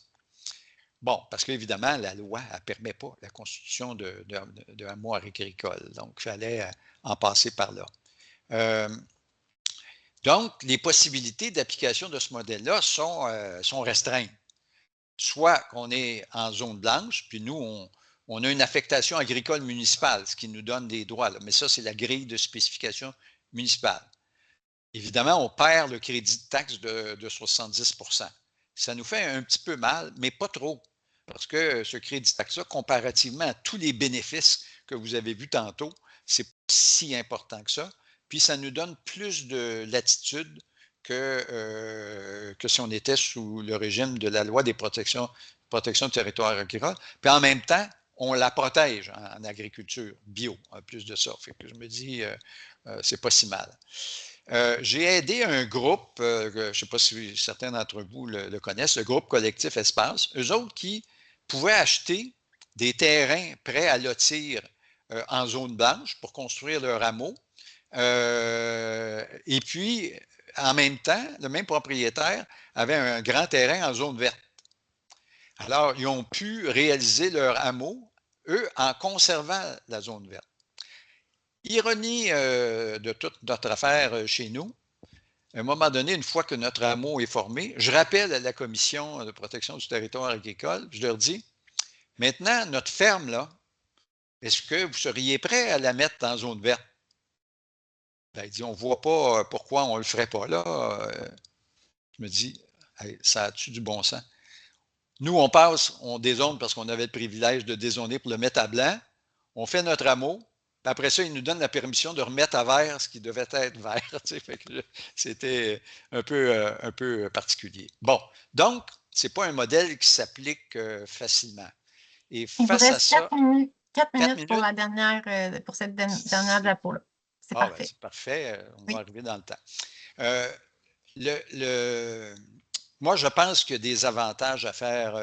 Bon, parce qu'évidemment, la loi ne permet pas la constitution de hameaux agricoles. Donc, il fallait en passer par là. Donc, les possibilités d'application de ce modèle-là sont restreintes. Soit qu'on est en zone blanche, puis nous, on a une affectation agricole municipale, ce qui nous donne des droits. Là. Mais ça, c'est la grille de spécification municipale. Évidemment, on perd le crédit de taxe de 70 %. Ça nous fait un petit peu mal, mais pas trop. Parce que ce crédit de taxe-là, comparativement à tous les bénéfices que vous avez vus tantôt, ce n'est pas si important que ça. Puis ça nous donne plus de latitude que si on était sous le régime de la loi des protections du territoire agricole. Puis en même temps, on la protège en agriculture bio, en plus de ça. Fait que je me dis, c'est pas si mal. J'ai aidé un groupe, je ne sais pas si certains d'entre vous le connaissent, le groupe Collectif Espace, eux autres qui pouvaient acheter des terrains prêts à lotir en zone blanche pour construire leur hameau. Et puis, en même temps, le même propriétaire avait un grand terrain en zone verte. Alors, ils ont pu réaliser leur hameau, eux, en conservant la zone verte. Ironie de toute notre affaire chez nous, à un moment donné, une fois que notre hameau est formé, je rappelle à la Commission de protection du territoire agricole, je leur dis, maintenant, notre ferme, là, est-ce que vous seriez prêt à la mettre en zone verte? Ben, il dit, on ne voit pas pourquoi on ne le ferait pas là. Je me dis, hey, ça a-tu du bon sens? Nous, on dézone parce qu'on avait le privilège de dézoner pour le mettre à blanc. On fait notre hameau. Puis après ça, ils nous donnent la permission de remettre à vert ce qui devait être vert. C'était un peu particulier. Bon, donc, ce n'est pas un modèle qui s'applique facilement. Et face à ça. 4 minutes pour la dernière, pour cette dernière diapo-là. C'est parfait. Ben, c'est parfait. On va arriver dans le temps. Moi, je pense qu'il y a des avantages à faire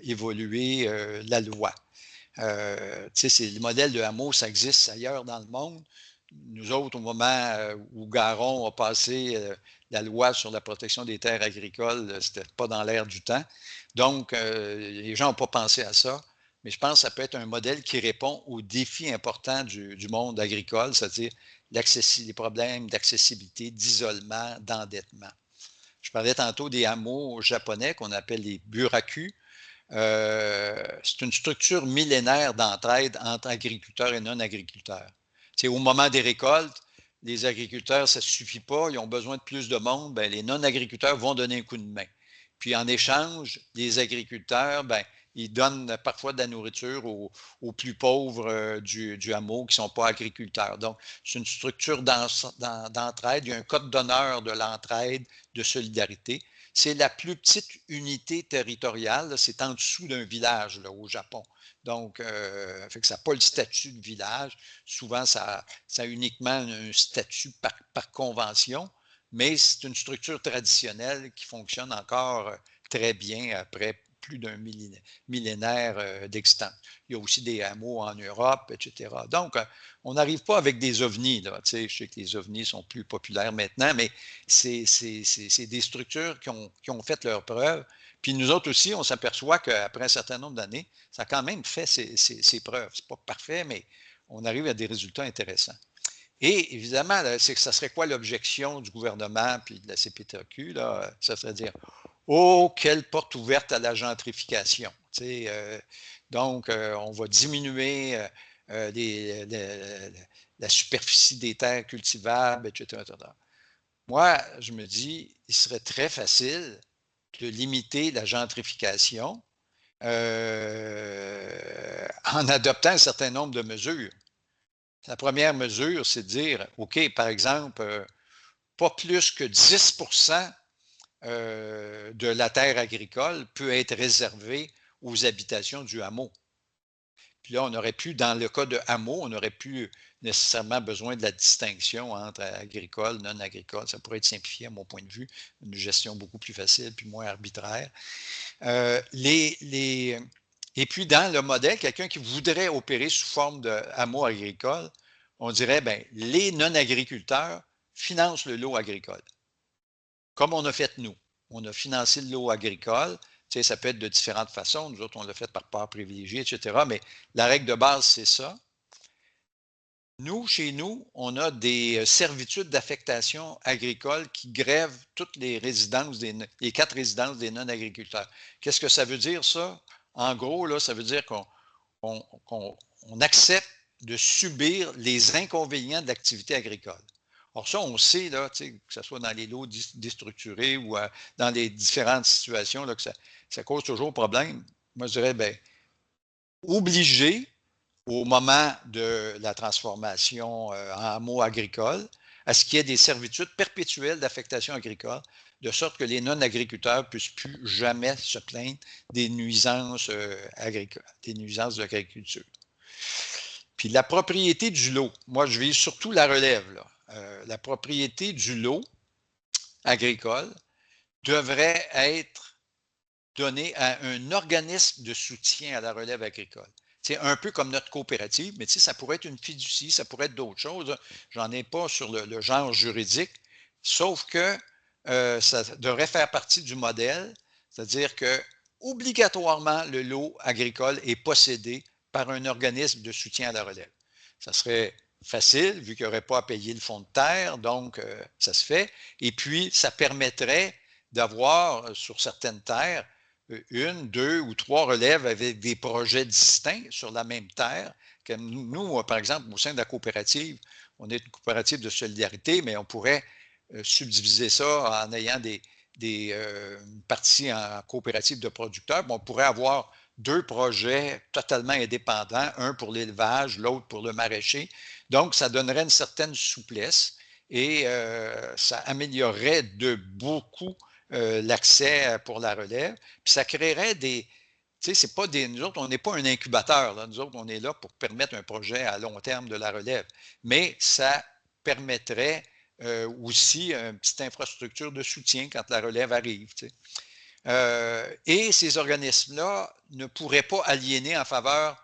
évoluer la loi. Le modèle de hameau, ça existe ailleurs dans le monde. Nous autres, au moment où Garon a passé la loi sur la protection des terres agricoles, c'était pas dans l'air du temps. Donc, les gens n'ont pas pensé à ça. Mais je pense que ça peut être un modèle qui répond aux défis importants du monde agricole, c'est-à-dire les problèmes d'accessibilité, d'isolement, d'endettement. Je parlais tantôt des hameaux japonais qu'on appelle les buraku. C'est une structure millénaire d'entraide entre agriculteurs et non-agriculteurs. Au moment des récoltes, les agriculteurs, ça ne suffit pas, ils ont besoin de plus de monde, bien, les non-agriculteurs vont donner un coup de main. Puis en échange, les agriculteurs, bien, ils donnent parfois de la nourriture aux plus pauvres du hameau qui ne sont pas agriculteurs. Donc, c'est une structure d'entraide. Il y a un code d'honneur de l'entraide, de solidarité. C'est la plus petite unité territoriale. C'est en dessous d'un village là, au Japon. Donc, fait que ça n'a pas le statut de village. Souvent, ça a uniquement un statut par convention, mais c'est une structure traditionnelle qui fonctionne encore très bien après plus d'un millénaire d'existence. Il y a aussi des hameaux en Europe, etc. Donc, on n'arrive pas avec des ovnis. Là. Je sais que les ovnis sont plus populaires maintenant, mais c'est des structures qui ont fait leurs preuves. Puis nous autres aussi, on s'aperçoit qu'après un certain nombre d'années, ça a quand même fait ses preuves. Ce n'est pas parfait, mais on arrive à des résultats intéressants. Et évidemment, ça serait quoi l'objection du gouvernement puis de la CPTAQ? Là? Ça serait dire oh, quelle porte ouverte à la gentrification. Donc, on va diminuer la superficie des terres cultivables, etc., etc. Moi, je me dis, il serait très facile de limiter la gentrification en adoptant un certain nombre de mesures. La première mesure, c'est de dire, OK, par exemple, pas plus que 10% de la terre agricole peut être réservée aux habitations du hameau. Puis là, on aurait pu, dans le cas de hameau, on n'aurait plus nécessairement besoin de la distinction entre agricole, non agricole. Ça pourrait être simplifié à mon point de vue, une gestion beaucoup plus facile puis moins arbitraire. Et puis, dans le modèle, quelqu'un qui voudrait opérer sous forme de hameau agricole, on dirait, bien, les non-agriculteurs financent le lot agricole. Comme on a fait nous. On a financé le lot agricole. Tu sais, ça peut être de différentes façons. Nous autres, on l'a fait par part privilégiée, etc. Mais la règle de base, c'est ça. Nous, chez nous, on a des servitudes d'affectation agricole qui grèvent toutes les résidences, les 4 résidences des non-agriculteurs. Qu'est-ce que ça veut dire, ça? En gros, là, ça veut dire qu'on accepte de subir les inconvénients de l'activité agricole. Or, ça, on sait, là, que ce soit dans les lots déstructurés ou dans les différentes situations, là, que ça cause toujours problème. Moi, je dirais, bien, obligé, au moment de la transformation en hameau agricole, à ce qu'il y ait des servitudes perpétuelles d'affectation agricole. de sorte que les non-agriculteurs ne puissent plus jamais se plaindre des nuisances agricoles, des nuisances de l'agriculture. Puis la propriété du lot, moi je vise surtout la relève, là. La propriété du lot agricole devrait être donnée à un organisme de soutien à la relève agricole. C'est un peu comme notre coopérative, mais ça pourrait être une fiducie, ça pourrait être d'autres choses. J'en ai pas sur le genre juridique, sauf que ça devrait faire partie du modèle, c'est-à-dire que obligatoirement le lot agricole est possédé par un organisme de soutien à la relève. Ça serait facile, vu qu'il n'y aurait pas à payer le fonds de terre, donc ça se fait. Et puis, ça permettrait d'avoir sur certaines terres une, deux ou trois relèves avec des projets distincts sur la même terre. Comme nous, par exemple, au sein de la coopérative, on est une coopérative de solidarité, mais on pourrait subdiviser ça en ayant des parties en coopérative de producteurs. On pourrait avoir deux projets totalement indépendants, un pour l'élevage, l'autre pour le maraîcher. Donc, ça donnerait une certaine souplesse et ça améliorerait de beaucoup l'accès pour la relève. Puis ça créerait des... Tu sais, c'est pas des... Nous autres, on n'est pas un incubateur. Là. Nous autres, on est là pour permettre un projet à long terme de la relève. Mais ça permettrait aussi une petite infrastructure de soutien quand la relève arrive. Tu sais. Et ces organismes-là ne pourraient pas aliéner en faveur,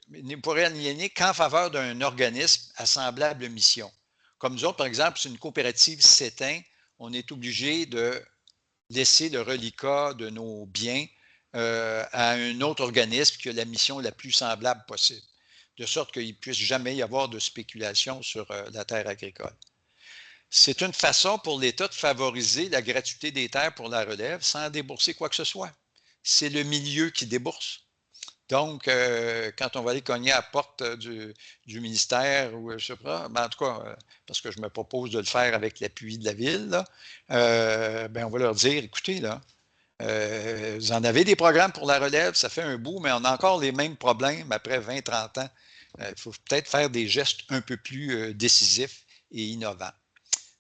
ne pourraient aliéner qu'en faveur d'un organisme à semblable mission. Comme nous autres, par exemple, si une coopérative s'éteint, on est obligé de laisser le reliquat de nos biens à un autre organisme qui a la mission la plus semblable possible, de sorte qu'il ne puisse jamais y avoir de spéculation sur la terre agricole. C'est une façon pour l'État de favoriser la gratuité des terres pour la relève sans débourser quoi que ce soit. C'est le milieu qui débourse. Donc, quand on va aller cogner à la porte du ministère, ou je sais pas, ben en tout cas, parce que je me propose de le faire avec l'appui de la ville, là, ben on va leur dire, écoutez, là, vous en avez des programmes pour la relève, ça fait un bout, mais on a encore les mêmes problèmes après 20-30 ans. Il faut peut-être faire des gestes un peu plus décisifs et innovants.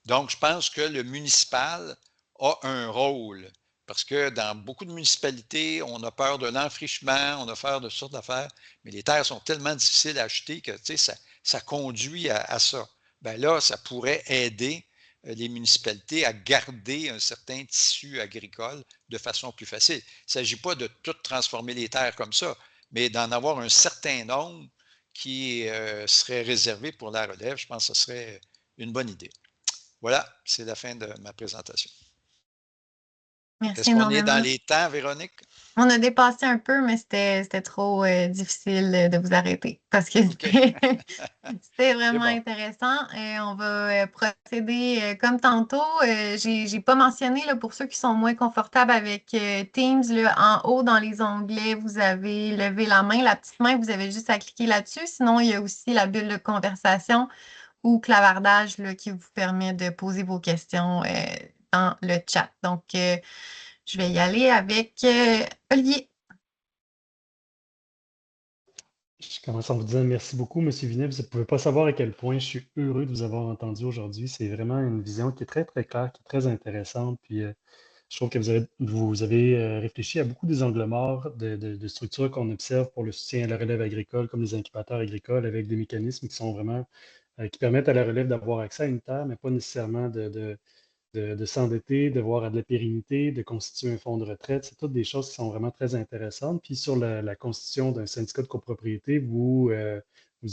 Donc, je pense que le municipal a un rôle parce que dans beaucoup de municipalités, on a peur de l'enfrichement, on a peur de toutes sortes d'affaires, mais les terres sont tellement difficiles à acheter que ça conduit à ça. Bien là, ça pourrait aider les municipalités à garder un certain tissu agricole de façon plus facile. Il ne s'agit pas de tout transformer les terres comme ça, mais d'en avoir un certain nombre qui serait réservé pour la relève. Je pense que ce serait une bonne idée. Voilà, c'est la fin de ma présentation. Merci Est-ce qu'on est énormément. dans les temps, Véronique? On a dépassé un peu, mais c'était trop difficile de vous arrêter parce que OK. c'était vraiment bon. intéressant. On va procéder comme tantôt. J'ai pas mentionné là, pour ceux qui sont moins confortables avec Teams, là, en haut dans les onglets, vous avez levé la main, la petite main, vous avez juste à cliquer là-dessus. Sinon, il y a aussi la bulle de conversation ou clavardage là, qui vous permet de poser vos questions dans le chat. Donc, je vais y aller avec Olivier. Je commence en vous disant merci beaucoup, M. Vinet. Vous ne pouvez pas savoir à quel point je suis heureux de vous avoir entendu aujourd'hui. C'est vraiment une vision qui est très, très claire, qui est très intéressante. Puis je trouve que vous avez réfléchi à beaucoup des angles morts de structures qu'on observe pour le soutien à la relève agricole, comme les incubateurs agricoles, avec des mécanismes qui sont vraiment qui permettent à la relève d'avoir accès à une terre, mais pas nécessairement de s'endetter, de voir à de la pérennité, de constituer un fonds de retraite. C'est toutes des choses qui sont vraiment très intéressantes. Puis sur la constitution d'un syndicat de copropriété, vous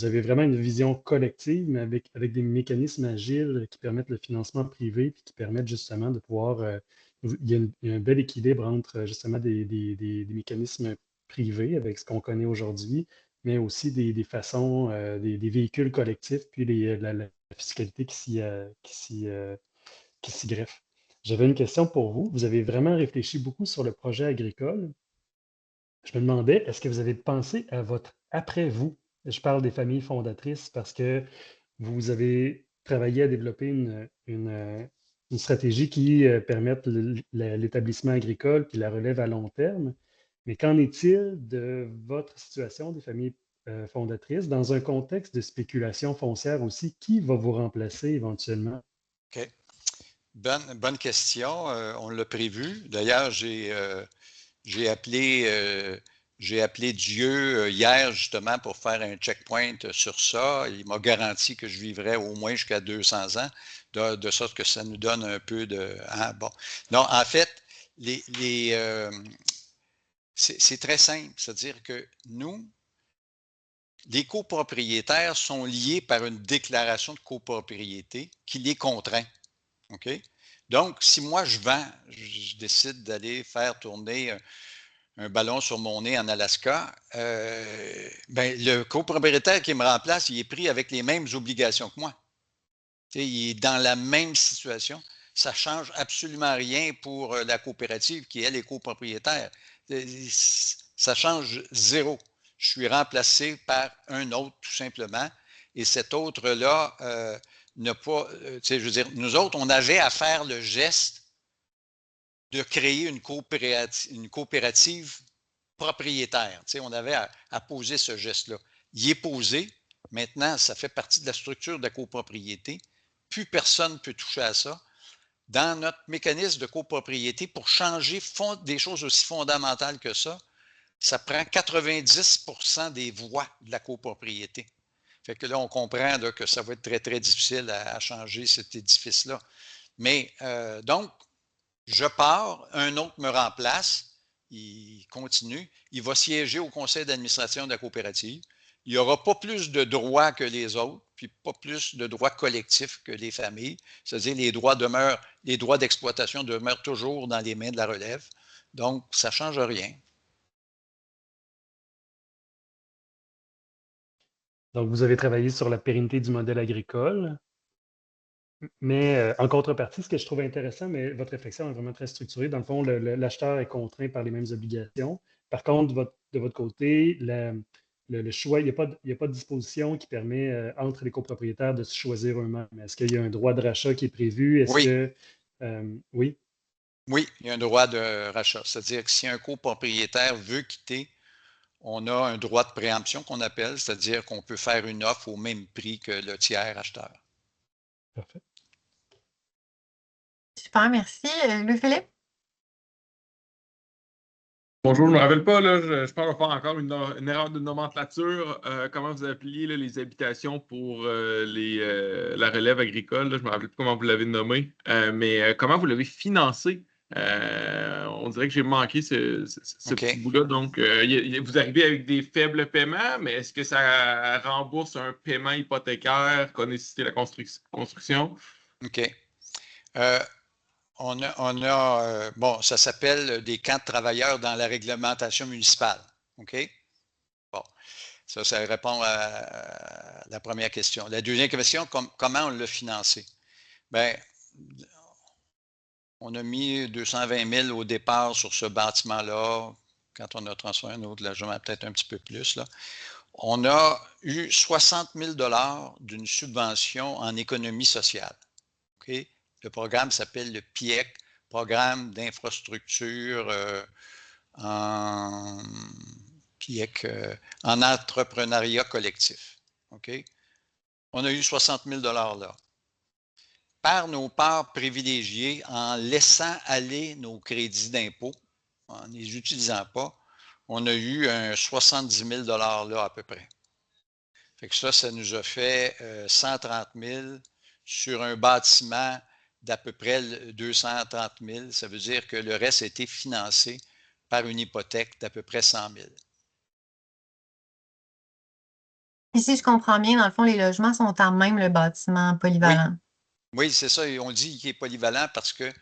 avez vraiment une vision collective, mais avec des mécanismes agiles qui permettent le financement privé, puis qui permettent justement de pouvoir... il y a un bel équilibre entre justement des mécanismes privés avec ce qu'on connaît aujourd'hui, mais aussi des façons, des véhicules collectifs, puis la fiscalité qui s'y greffe. J'avais une question pour vous. Vous avez vraiment réfléchi beaucoup sur le projet agricole. Je me demandais, est-ce que vous avez pensé à votre après-vous? Je parle des familles fondatrices parce que vous avez travaillé à développer une stratégie qui permette l'établissement agricole puis la relève à long terme. Mais qu'en est-il de votre situation des familles fondatrices dans un contexte de spéculation foncière aussi? Qui va vous remplacer éventuellement? OK. Bonne question. On l'a prévu. D'ailleurs, j'ai appelé Dieu hier justement pour faire un checkpoint sur ça. Il m'a garanti que je vivrais au moins jusqu'à 200 ans, de sorte que ça nous donne un peu de... Hein, bon. Non, en fait, c'est très simple. C'est-à-dire que nous, les copropriétaires sont liés par une déclaration de copropriété qui les contraint. OK? Donc, si moi je vends, je décide d'aller faire tourner un ballon sur mon nez en Alaska, ben, le copropriétaire qui me remplace, il est pris avec les mêmes obligations que moi. Tu sais, il est dans la même situation. Ça ne change absolument rien pour la coopérative qui, elle, est copropriétaire. Ça change zéro. Je suis remplacé par un autre, tout simplement. Et cet autre-là n'a pas, tu sais, je veux dire, nous autres, on avait à faire le geste de créer une coopérative propriétaire. Tu sais, on avait à poser ce geste-là. Il est posé. Maintenant, ça fait partie de la structure de la copropriété. Plus personne ne peut toucher à ça. Dans notre mécanisme de copropriété, pour changer des choses aussi fondamentales que ça prend 90% des voix de la copropriété. Fait que là, on comprend là, que ça va être très, très difficile à changer cet édifice-là. Mais donc, je pars, un autre me remplace, il continue, il va siéger au conseil d'administration de la coopérative. Il n'y aura pas plus de droits que les autres, puis pas plus de droits collectifs que les familles. C'est-à-dire les droits d'exploitation demeurent toujours dans les mains de la relève. Donc, ça ne change rien. Donc, vous avez travaillé sur la pérennité du modèle agricole, mais en contrepartie, ce que je trouve intéressant, mais votre réflexion est vraiment très structurée. Dans le fond, l'acheteur est contraint par les mêmes obligations. Par contre, de votre côté, le choix, il n'y a pas de disposition qui permet entre les copropriétaires de se choisir eux-mêmes. Est-ce qu'il y a un droit de rachat qui est prévu? Est-ce Oui. que oui? Oui, il y a un droit de rachat. C'est-à-dire que si un copropriétaire veut quitter, on a un droit de préemption qu'on appelle, c'est-à-dire qu'on peut faire une offre au même prix que le tiers acheteur. Parfait. Super, merci. Louis-Philippe? Bonjour, je ne me rappelle pas, là, je pense qu'on va faire encore une erreur de nomenclature. Comment vous appeliez là, les habitations pour la relève agricole? Là, je ne me rappelle plus comment vous l'avez nommé, mais comment vous l'avez financé? On dirait que j'ai manqué ce Okay. petit bout-là. Donc, vous arrivez avec des faibles paiements, mais est-ce que ça rembourse un paiement hypothécaire qu'a nécessité la construction? OK. Bon, ça s'appelle des camps de travailleurs dans la réglementation municipale. OK? Bon, ça répond à la première question. La deuxième question, comment on l'a financé? Bien, on a mis 220 000 au départ sur ce bâtiment-là. Quand on a transformé un autre logement, peut-être un petit peu plus, là. On a eu 60 000 d'une subvention en économie sociale. OK? Le programme s'appelle le PIEC, Programme d'infrastructure en PIEC, en entrepreneuriat collectif. OK? On a eu 60 000 là. Par nos parts privilégiées, en laissant aller nos crédits d'impôt, en ne les utilisant pas, on a eu un 70 000 là à peu près. Fait que ça nous a fait 130 000 sur un bâtiment d'à peu près 230 000. Ça veut dire que le reste a été financé par une hypothèque d'à peu près 100 000. Et si je comprends bien, dans le fond, les logements sont en même le bâtiment polyvalent. Oui, c'est ça. On dit qu'il est polyvalent parce que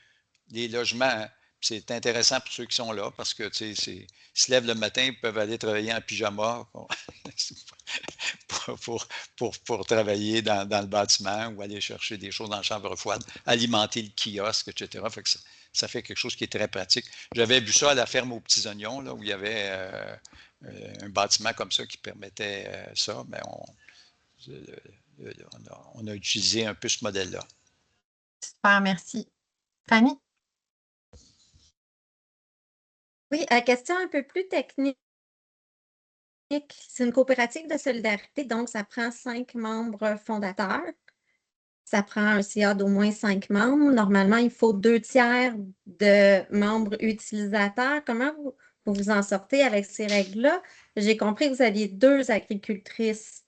les logements, c'est intéressant pour ceux qui sont là parce que, tu sais, ils se lèvent le matin, ils peuvent aller travailler en pyjama pour travailler dans le bâtiment ou aller chercher des choses dans la chambre froide, alimenter le kiosque, etc. Fait que ça fait quelque chose qui est très pratique. J'avais vu ça à la ferme aux petits oignons, là, où il y avait un bâtiment comme ça qui permettait ça. Mais on a utilisé un peu ce modèle-là. Super, merci. Fanny? Oui, à question un peu plus technique. C'est une coopérative de solidarité, donc ça prend 5 membres fondateurs. ça prend un CA d'au moins 5 membres. Normalement, il faut 2/3 de membres utilisateurs. Comment vous en sortez avec ces règles-là? J'ai compris que vous aviez 2 agricultrices.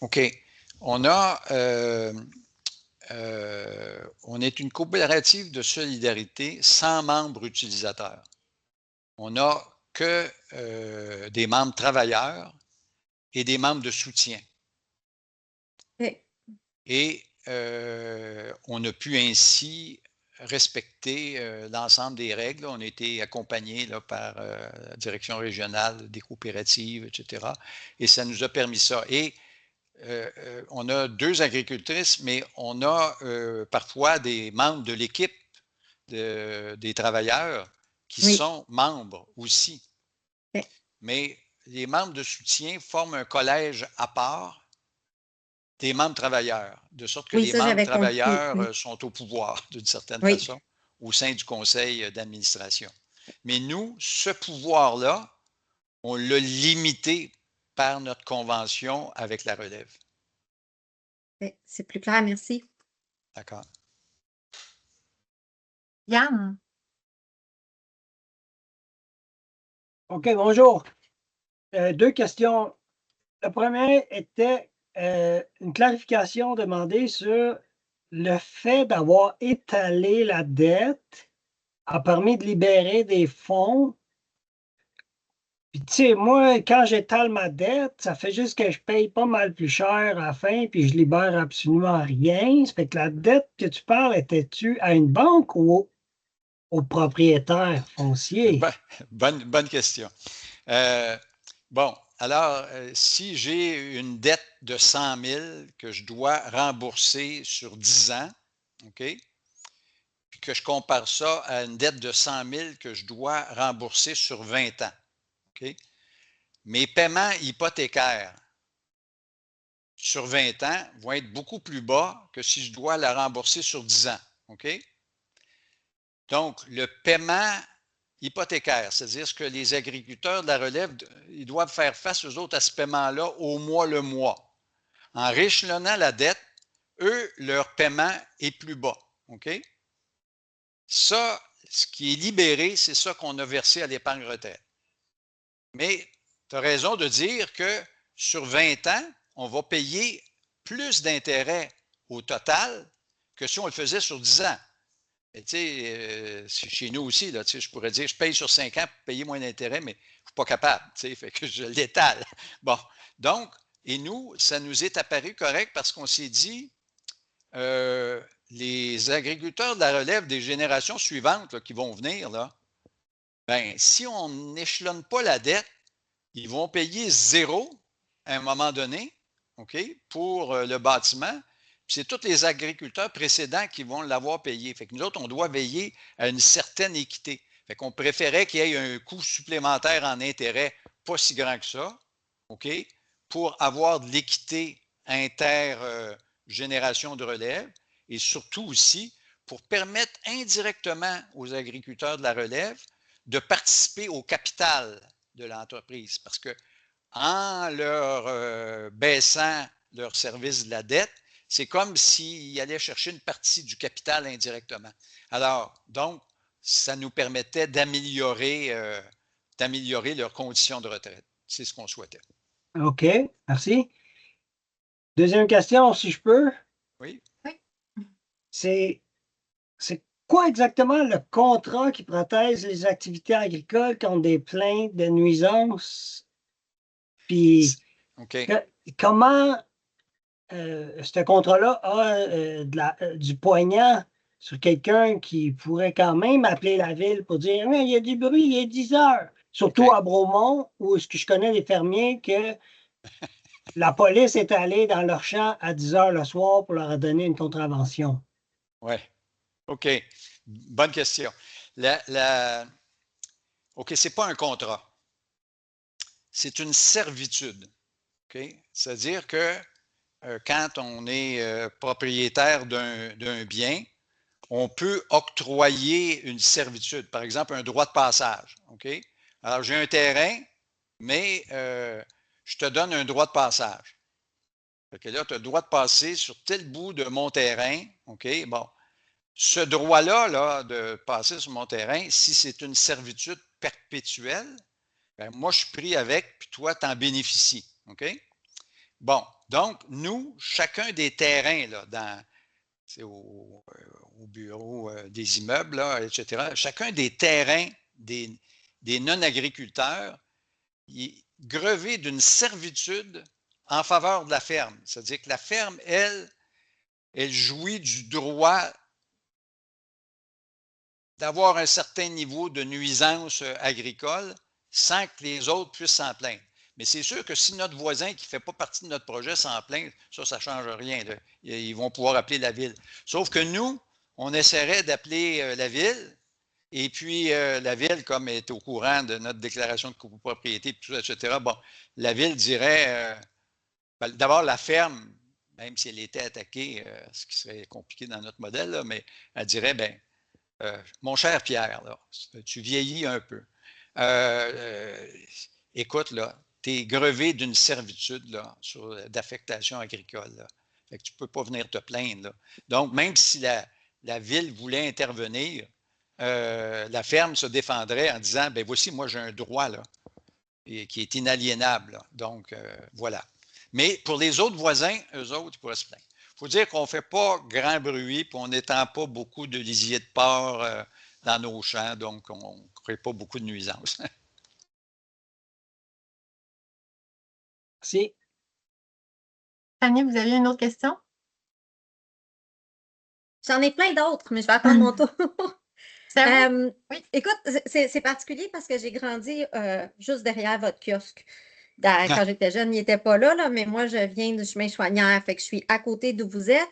OK. On a, on est une coopérative de solidarité sans membres utilisateurs. On n'a que des membres travailleurs et des membres de soutien. OK. Et on a pu ainsi respecter l'ensemble des règles. On a été accompagnés là, par la direction régionale des coopératives, etc. Et ça nous a permis ça. Et on a 2 agricultrices, mais on a parfois des membres de l'équipe des travailleurs qui Oui. sont membres aussi. OK. Mais les membres de soutien forment un collège à part des membres travailleurs, de sorte que Oui, les ça, membres j'avais compris, travailleurs oui. sont au pouvoir d'une certaine Oui. façon au sein du conseil d'administration. Mais nous, ce pouvoir-là, on l'a limité par notre convention avec la relève. OK, c'est plus clair, merci. D'accord? Yann? OK, bonjour. 2 questions. La première était une clarification demandée sur le fait d'avoir étalé la dette a permis de libérer des fonds. Puis, tu sais, moi, quand j'étale ma dette, ça fait juste que je paye pas mal plus cher à la fin, puis je libère absolument rien. Ça fait que la dette que tu parles, était-tu à une banque ou au propriétaire foncier? Bonne question. Bon, alors, si j'ai une dette de 100 000 que je dois rembourser sur 10 ans, OK? Puis que je compare ça à une dette de 100 000 que je dois rembourser sur 20 ans, OK? Mes paiements hypothécaires sur 20 ans vont être beaucoup plus bas que si je dois la rembourser sur 10 ans, OK? Donc, le paiement hypothécaire, c'est-à-dire ce que les agriculteurs de la relève, ils doivent faire face aux autres à ce paiement-là au mois le mois. En réchelonnant la dette, eux, leur paiement est plus bas. OK? Ça, ce qui est libéré, c'est ça qu'on a versé à l'épargne retraite. Mais tu as raison de dire que sur 20 ans, on va payer plus d'intérêts au total que si on le faisait sur 10 ans. Tu sais, chez nous aussi, là, je pourrais dire, je paye sur 5 ans pour payer moins d'intérêt, mais je ne suis pas capable, fait que je l'étale. Bon, donc, et nous, ça nous est apparu correct parce qu'on s'est dit, les agriculteurs de la relève des générations suivantes là, qui vont venir, là, ben, si on n'échelonne pas la dette, ils vont payer 0 à un moment donné, OK, pour le bâtiment. Puis c'est tous les agriculteurs précédents qui vont l'avoir payé. Fait que nous autres, on doit veiller à une certaine équité. Fait qu'on préférait qu'il y ait un coût supplémentaire en intérêt pas si grand que ça, OK, pour avoir de l'équité intergénération de relève et surtout aussi pour permettre indirectement aux agriculteurs de la relève de participer au capital de l'entreprise. Parce que en leur baissant leur service de la dette, c'est comme s'ils allaient chercher une partie du capital indirectement. Alors, donc, ça nous permettait d'améliorer leurs conditions de retraite. C'est ce qu'on souhaitait. OK, merci. Deuxième question, si je peux. Oui. Oui. C'est quoi exactement le contrat qui protège les activités agricoles contre des plaintes de nuisances? Puis, OK. comment ce contrat-là a du poignant sur quelqu'un qui pourrait quand même appeler la ville pour dire il y a du bruit, il est 10 heures. Surtout OK. à Bromont, où ce que je connais des fermiers que la police est allée dans leur champ à 10 heures le soir pour leur donner une contravention. Oui. OK. Bonne question. OK, ce n'est pas un contrat. C'est une servitude. OK? C'est-à-dire que quand on est propriétaire d'un bien, on peut octroyer une servitude, par exemple un droit de passage. OK? Alors, j'ai un terrain, mais je te donne un droit de passage. Fait que là, tu as le droit de passer sur tel bout de mon terrain, OK? Bon, ce droit-là, là, de passer sur mon terrain, si c'est une servitude perpétuelle, ben moi, je suis pris avec, puis toi, tu en bénéficies, OK? Bon, donc, nous, chacun des terrains, là, au bureau des immeubles, là, etc., chacun des terrains des non-agriculteurs, il est grevé d'une servitude en faveur de la ferme. C'est-à-dire que la ferme, elle jouit du droit d'avoir un certain niveau de nuisance agricole sans que les autres puissent s'en plaindre. Mais c'est sûr que si notre voisin qui ne fait pas partie de notre projet s'en plaint, ça ne change rien. Là. Ils vont pouvoir appeler la ville. Sauf que nous, on essaierait d'appeler la ville, et puis la ville, comme est au courant de notre déclaration de copropriété, etc., bon, la ville dirait, d'abord la ferme, même si elle était attaquée, ce qui serait compliqué dans notre modèle, là, mais elle dirait, bien, mon cher Pierre, là, tu vieillis un peu. Écoute, là, tu es grevé d'une servitude là, d'affectation agricole. Là. Fait que tu ne peux pas venir te plaindre. Là. Donc, même si la ville voulait intervenir, la ferme se défendrait en disant, ben voici, moi j'ai un droit là, qui est inaliénable. Là. Donc, voilà. Mais pour les autres voisins, eux autres, ils pourraient se plaindre. Il faut dire qu'on ne fait pas grand bruit, puis on n'étend pas beaucoup de lisier de porc dans nos champs, donc on ne crée pas beaucoup de nuisances. Merci. Fanny, vous avez une autre question? J'en ai plein d'autres, mais je vais attendre mon tour. Oui. Écoute, c'est particulier parce que j'ai grandi juste derrière votre kiosque. Quand j'étais jeune, il n'était pas là, mais moi, je viens du chemin Chouanière, fait que je suis à côté d'où vous êtes.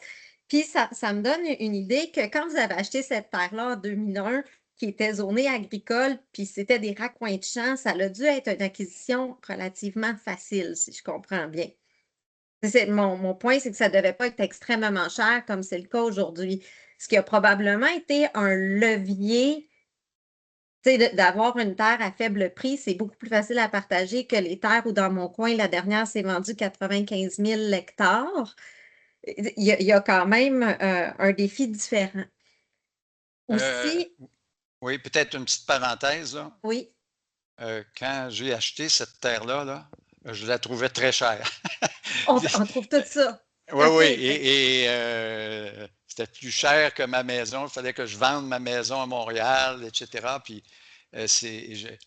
Puis ça me donne une idée que quand vous avez acheté cette terre-là en 2001, qui était zonée agricole, puis c'était des raccoins de champs, ça a dû être une acquisition relativement facile, si je comprends bien. Mon point, c'est que ça ne devait pas être extrêmement cher comme c'est le cas aujourd'hui. Ce qui a probablement été un levier, d'avoir une terre à faible prix, c'est beaucoup plus facile à partager que les terres où dans mon coin, la dernière s'est vendue 95 000 hectares. Il y a quand même un défi différent. Aussi, oui, peut-être une petite parenthèse. Là. oui, Quand j'ai acheté cette terre-là, là, je la trouvais très chère. on trouve tout ça. Oui, OK. oui, et c'était plus cher que ma maison. Il fallait que je vende ma maison à Montréal, etc. Puis,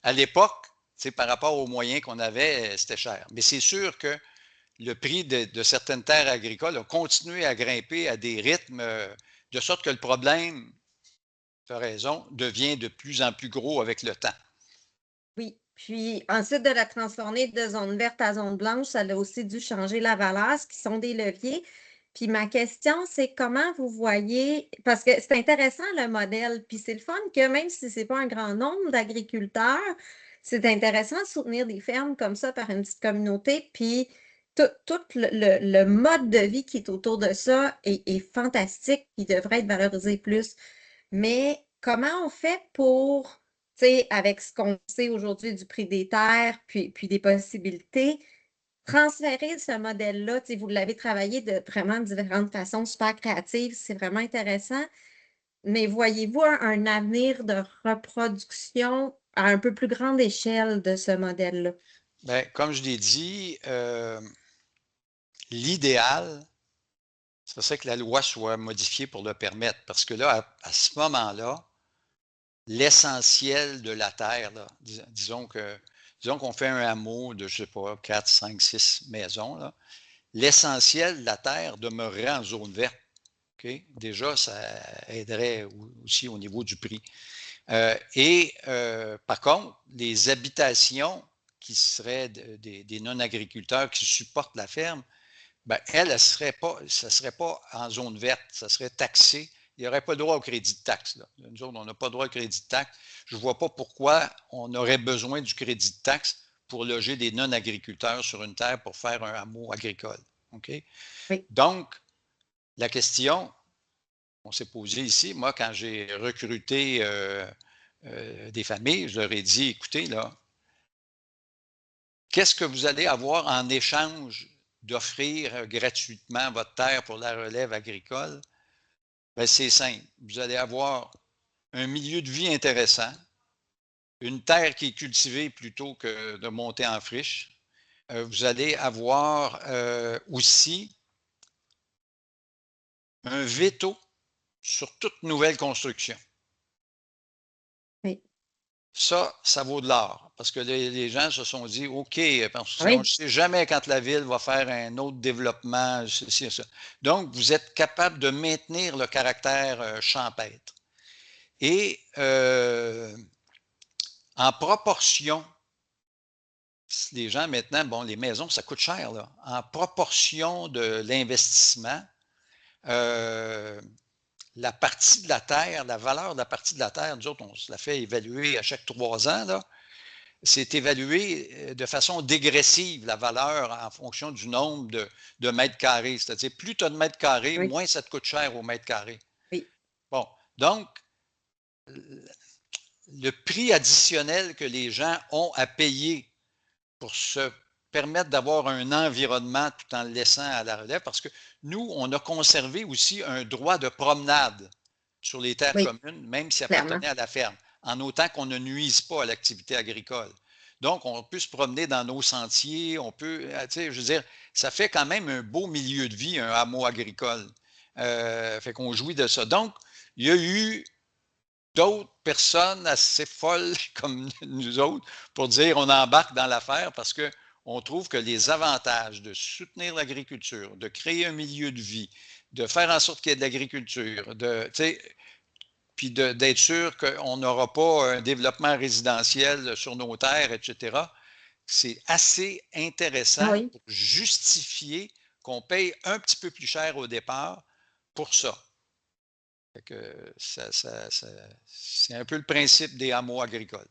à l'époque, par rapport aux moyens qu'on avait, c'était cher. Mais c'est sûr que le prix de certaines terres agricoles a continué à grimper à des rythmes de sorte que le problème, tu as raison, devient de plus en plus gros avec le temps. Oui, puis ensuite de la transformer de zone verte à zone blanche, ça a aussi dû changer la valeur, ce qui sont des leviers. Puis ma question, c'est comment vous voyez, parce que c'est intéressant le modèle, puis c'est le fun que même si ce n'est pas un grand nombre d'agriculteurs, c'est intéressant de soutenir des fermes comme ça par une petite communauté, puis tout le mode de vie qui est autour de ça est fantastique, il devrait être valorisé plus. Mais comment on fait pour avec ce qu'on sait aujourd'hui du prix des terres, puis des possibilités, transférer ce modèle-là, vous l'avez travaillé de vraiment différentes façons, super créatives, c'est vraiment intéressant. Mais voyez-vous un avenir de reproduction à un peu plus grande échelle de ce modèle-là? Bien, comme je l'ai dit, l'idéal, ce serait que la loi soit modifiée pour le permettre. Parce que là, à ce moment-là, l'essentiel de la terre, là, disons qu'on fait un hameau de, je ne sais pas, 4, 5, 6 maisons, l'essentiel de la terre demeurerait en zone verte. Okay? Déjà, ça aiderait aussi au niveau du prix. Par contre, les habitations qui seraient des non-agriculteurs qui supportent la ferme, ben, ça ne serait pas en zone verte, ça serait taxé. Il n'y aurait pas droit au crédit de taxe. Là. Nous autres, on n'a pas droit au crédit de taxe. Je ne vois pas pourquoi on aurait besoin du crédit de taxe pour loger des non-agriculteurs sur une terre pour faire un hameau agricole. Okay? Oui. Donc, la question, on s'est posée ici, moi, quand j'ai recruté des familles, je leur ai dit, écoutez, là, qu'est-ce que vous allez avoir en échange d'offrir gratuitement votre terre pour la relève agricole? Bien, c'est simple. Vous allez avoir un milieu de vie intéressant, une terre qui est cultivée plutôt que de monter en friche. Vous allez avoir aussi un veto sur toute nouvelle construction. Oui. Ça vaut de l'or, parce que les gens se sont dit, OK, parce qu'on Oui. ne sait jamais quand la ville va faire un autre développement, ceci, ça. Donc, vous êtes capable de maintenir le caractère champêtre. Et en proportion, les gens maintenant, bon, les maisons, ça coûte cher, là. En proportion de l'investissement, la partie de la terre, la valeur de la partie de la terre, nous autres, on se la fait évaluer à chaque 3 ans, là. C'est évalué de façon dégressive, la valeur, en fonction du nombre de mètres carrés. C'est-à-dire, plus tu as de mètres carrés, Oui. moins ça te coûte cher au mètre carré. Oui. Bon, donc, le prix additionnel que les gens ont à payer pour se permettre d'avoir un environnement tout en le laissant à la relève, parce que nous, on a conservé aussi un droit de promenade sur les terres Oui, communes, même si clairement. appartenait à la ferme, en autant qu'on ne nuise pas à l'activité agricole. Donc, on peut se promener dans nos sentiers, on peut, tu sais, je veux dire, ça fait quand même un beau milieu de vie, un hameau agricole. Fait qu'on jouit de ça. Donc, il y a eu d'autres personnes assez folles comme nous autres pour dire on embarque dans l'affaire parce qu'on trouve que les avantages de soutenir l'agriculture, de créer un milieu de vie, de faire en sorte qu'il y ait de l'agriculture, puis d'être sûr qu'on n'aura pas un développement résidentiel sur nos terres, etc., c'est assez intéressant Oui. pour justifier qu'on paye un petit peu plus cher au départ pour ça. Fait que c'est un peu le principe des hameaux agricoles.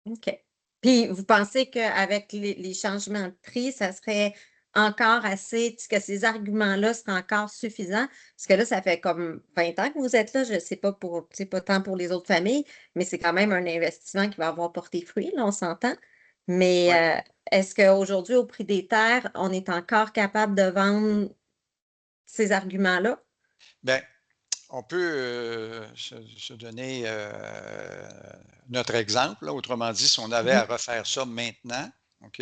OK. Puis, vous pensez qu'avec les changements de prix, ça serait encore assez, que ces arguments-là seraient encore suffisants? Parce que là, ça fait comme 20 ans que vous êtes là. Je ne sais pas pas tant pour les autres familles, mais c'est quand même un investissement qui va avoir porté fruit, là, on s'entend. Mais est-ce qu'aujourd'hui, au prix des terres, on est encore capable de vendre ces arguments-là? Bien, on peut se donner notre exemple. Là. Autrement dit, si on avait à refaire ça maintenant, OK?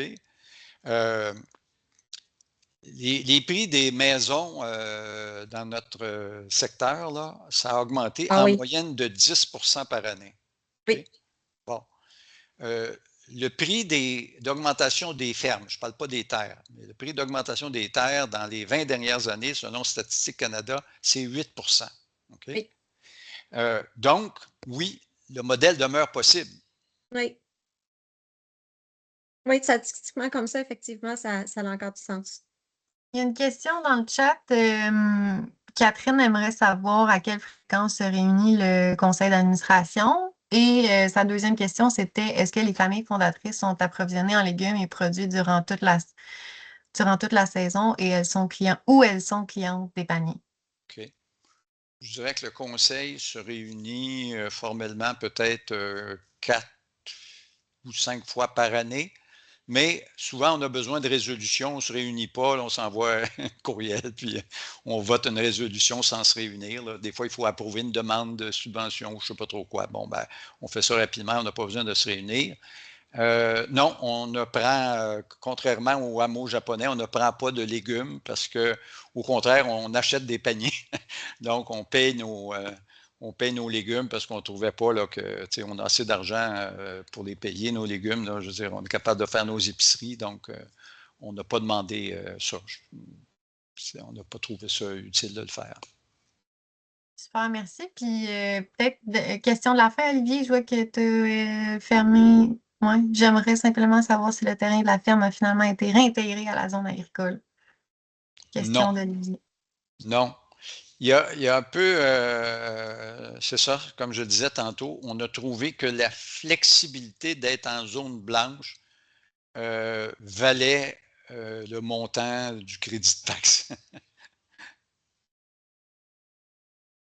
Les prix des maisons dans notre secteur, là, ça a augmenté Ah en oui. moyenne de 10% par année. OK? Oui. Bon. Le prix d'augmentation des fermes, je ne parle pas des terres, mais le prix d'augmentation des terres dans les 20 dernières années, selon Statistique Canada, c'est 8%. OK? Oui. Donc, oui, le modèle demeure possible. Oui. Oui, statistiquement, comme ça, effectivement, ça a encore du sens. Il y a une question dans le chat. Catherine aimerait savoir à quelle fréquence se réunit le conseil d'administration. Et sa deuxième question, c'était est-ce que les familles fondatrices sont approvisionnées en légumes et produits durant toute la saison et elles sont clientes des paniers? OK. Je dirais que le conseil se réunit formellement peut-être 4 ou 5 fois par année. Mais souvent, on a besoin de résolution, on ne se réunit pas, là, on s'envoie un courriel, puis on vote une résolution sans se réunir. Là. Des fois, il faut approuver une demande de subvention ou je ne sais pas trop quoi. Bon, ben, on fait ça rapidement, on n'a pas besoin de se réunir. Non, on ne prend, contrairement au hameau japonais, on ne prend pas de légumes parce qu'au contraire, on achète des paniers. Donc, on paye nos légumes parce qu'on ne trouvait pas là, on a assez d'argent pour les payer, nos légumes. Là, je veux dire, on est capable de faire nos épiceries, donc on n'a pas demandé ça. On n'a pas trouvé ça utile de le faire. Super, merci. Puis peut-être question de la fin, Olivier, je vois que tu as fermé. Ouais, j'aimerais simplement savoir si le terrain de la ferme a finalement été réintégré à la zone agricole. Question d'Olivier. Non. Il y a un peu, c'est ça, comme je le disais tantôt, on a trouvé que la flexibilité d'être en zone blanche valait le montant du crédit de taxe.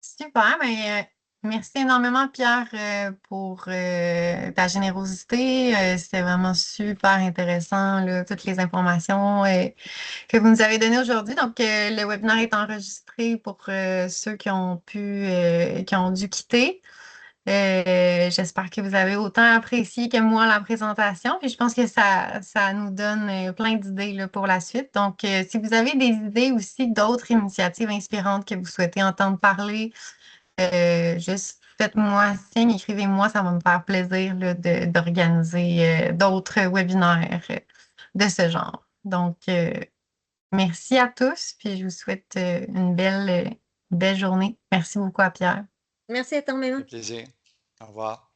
Super, mais Merci énormément, Pierre, pour ta générosité. C'était vraiment super intéressant, là, toutes les informations que vous nous avez données aujourd'hui. Donc, le webinaire est enregistré pour ceux qui qui ont dû quitter. J'espère que vous avez autant apprécié que moi la présentation. Puis je pense que ça nous donne plein d'idées là, pour la suite. Donc, si vous avez des idées aussi d'autres initiatives inspirantes que vous souhaitez entendre parler, juste faites-moi signe, écrivez-moi, ça va me faire plaisir là, d'organiser d'autres webinaires de ce genre. Donc, merci à tous, puis je vous souhaite une belle journée. Merci beaucoup à Pierre. Merci énormément. Un plaisir. Au revoir.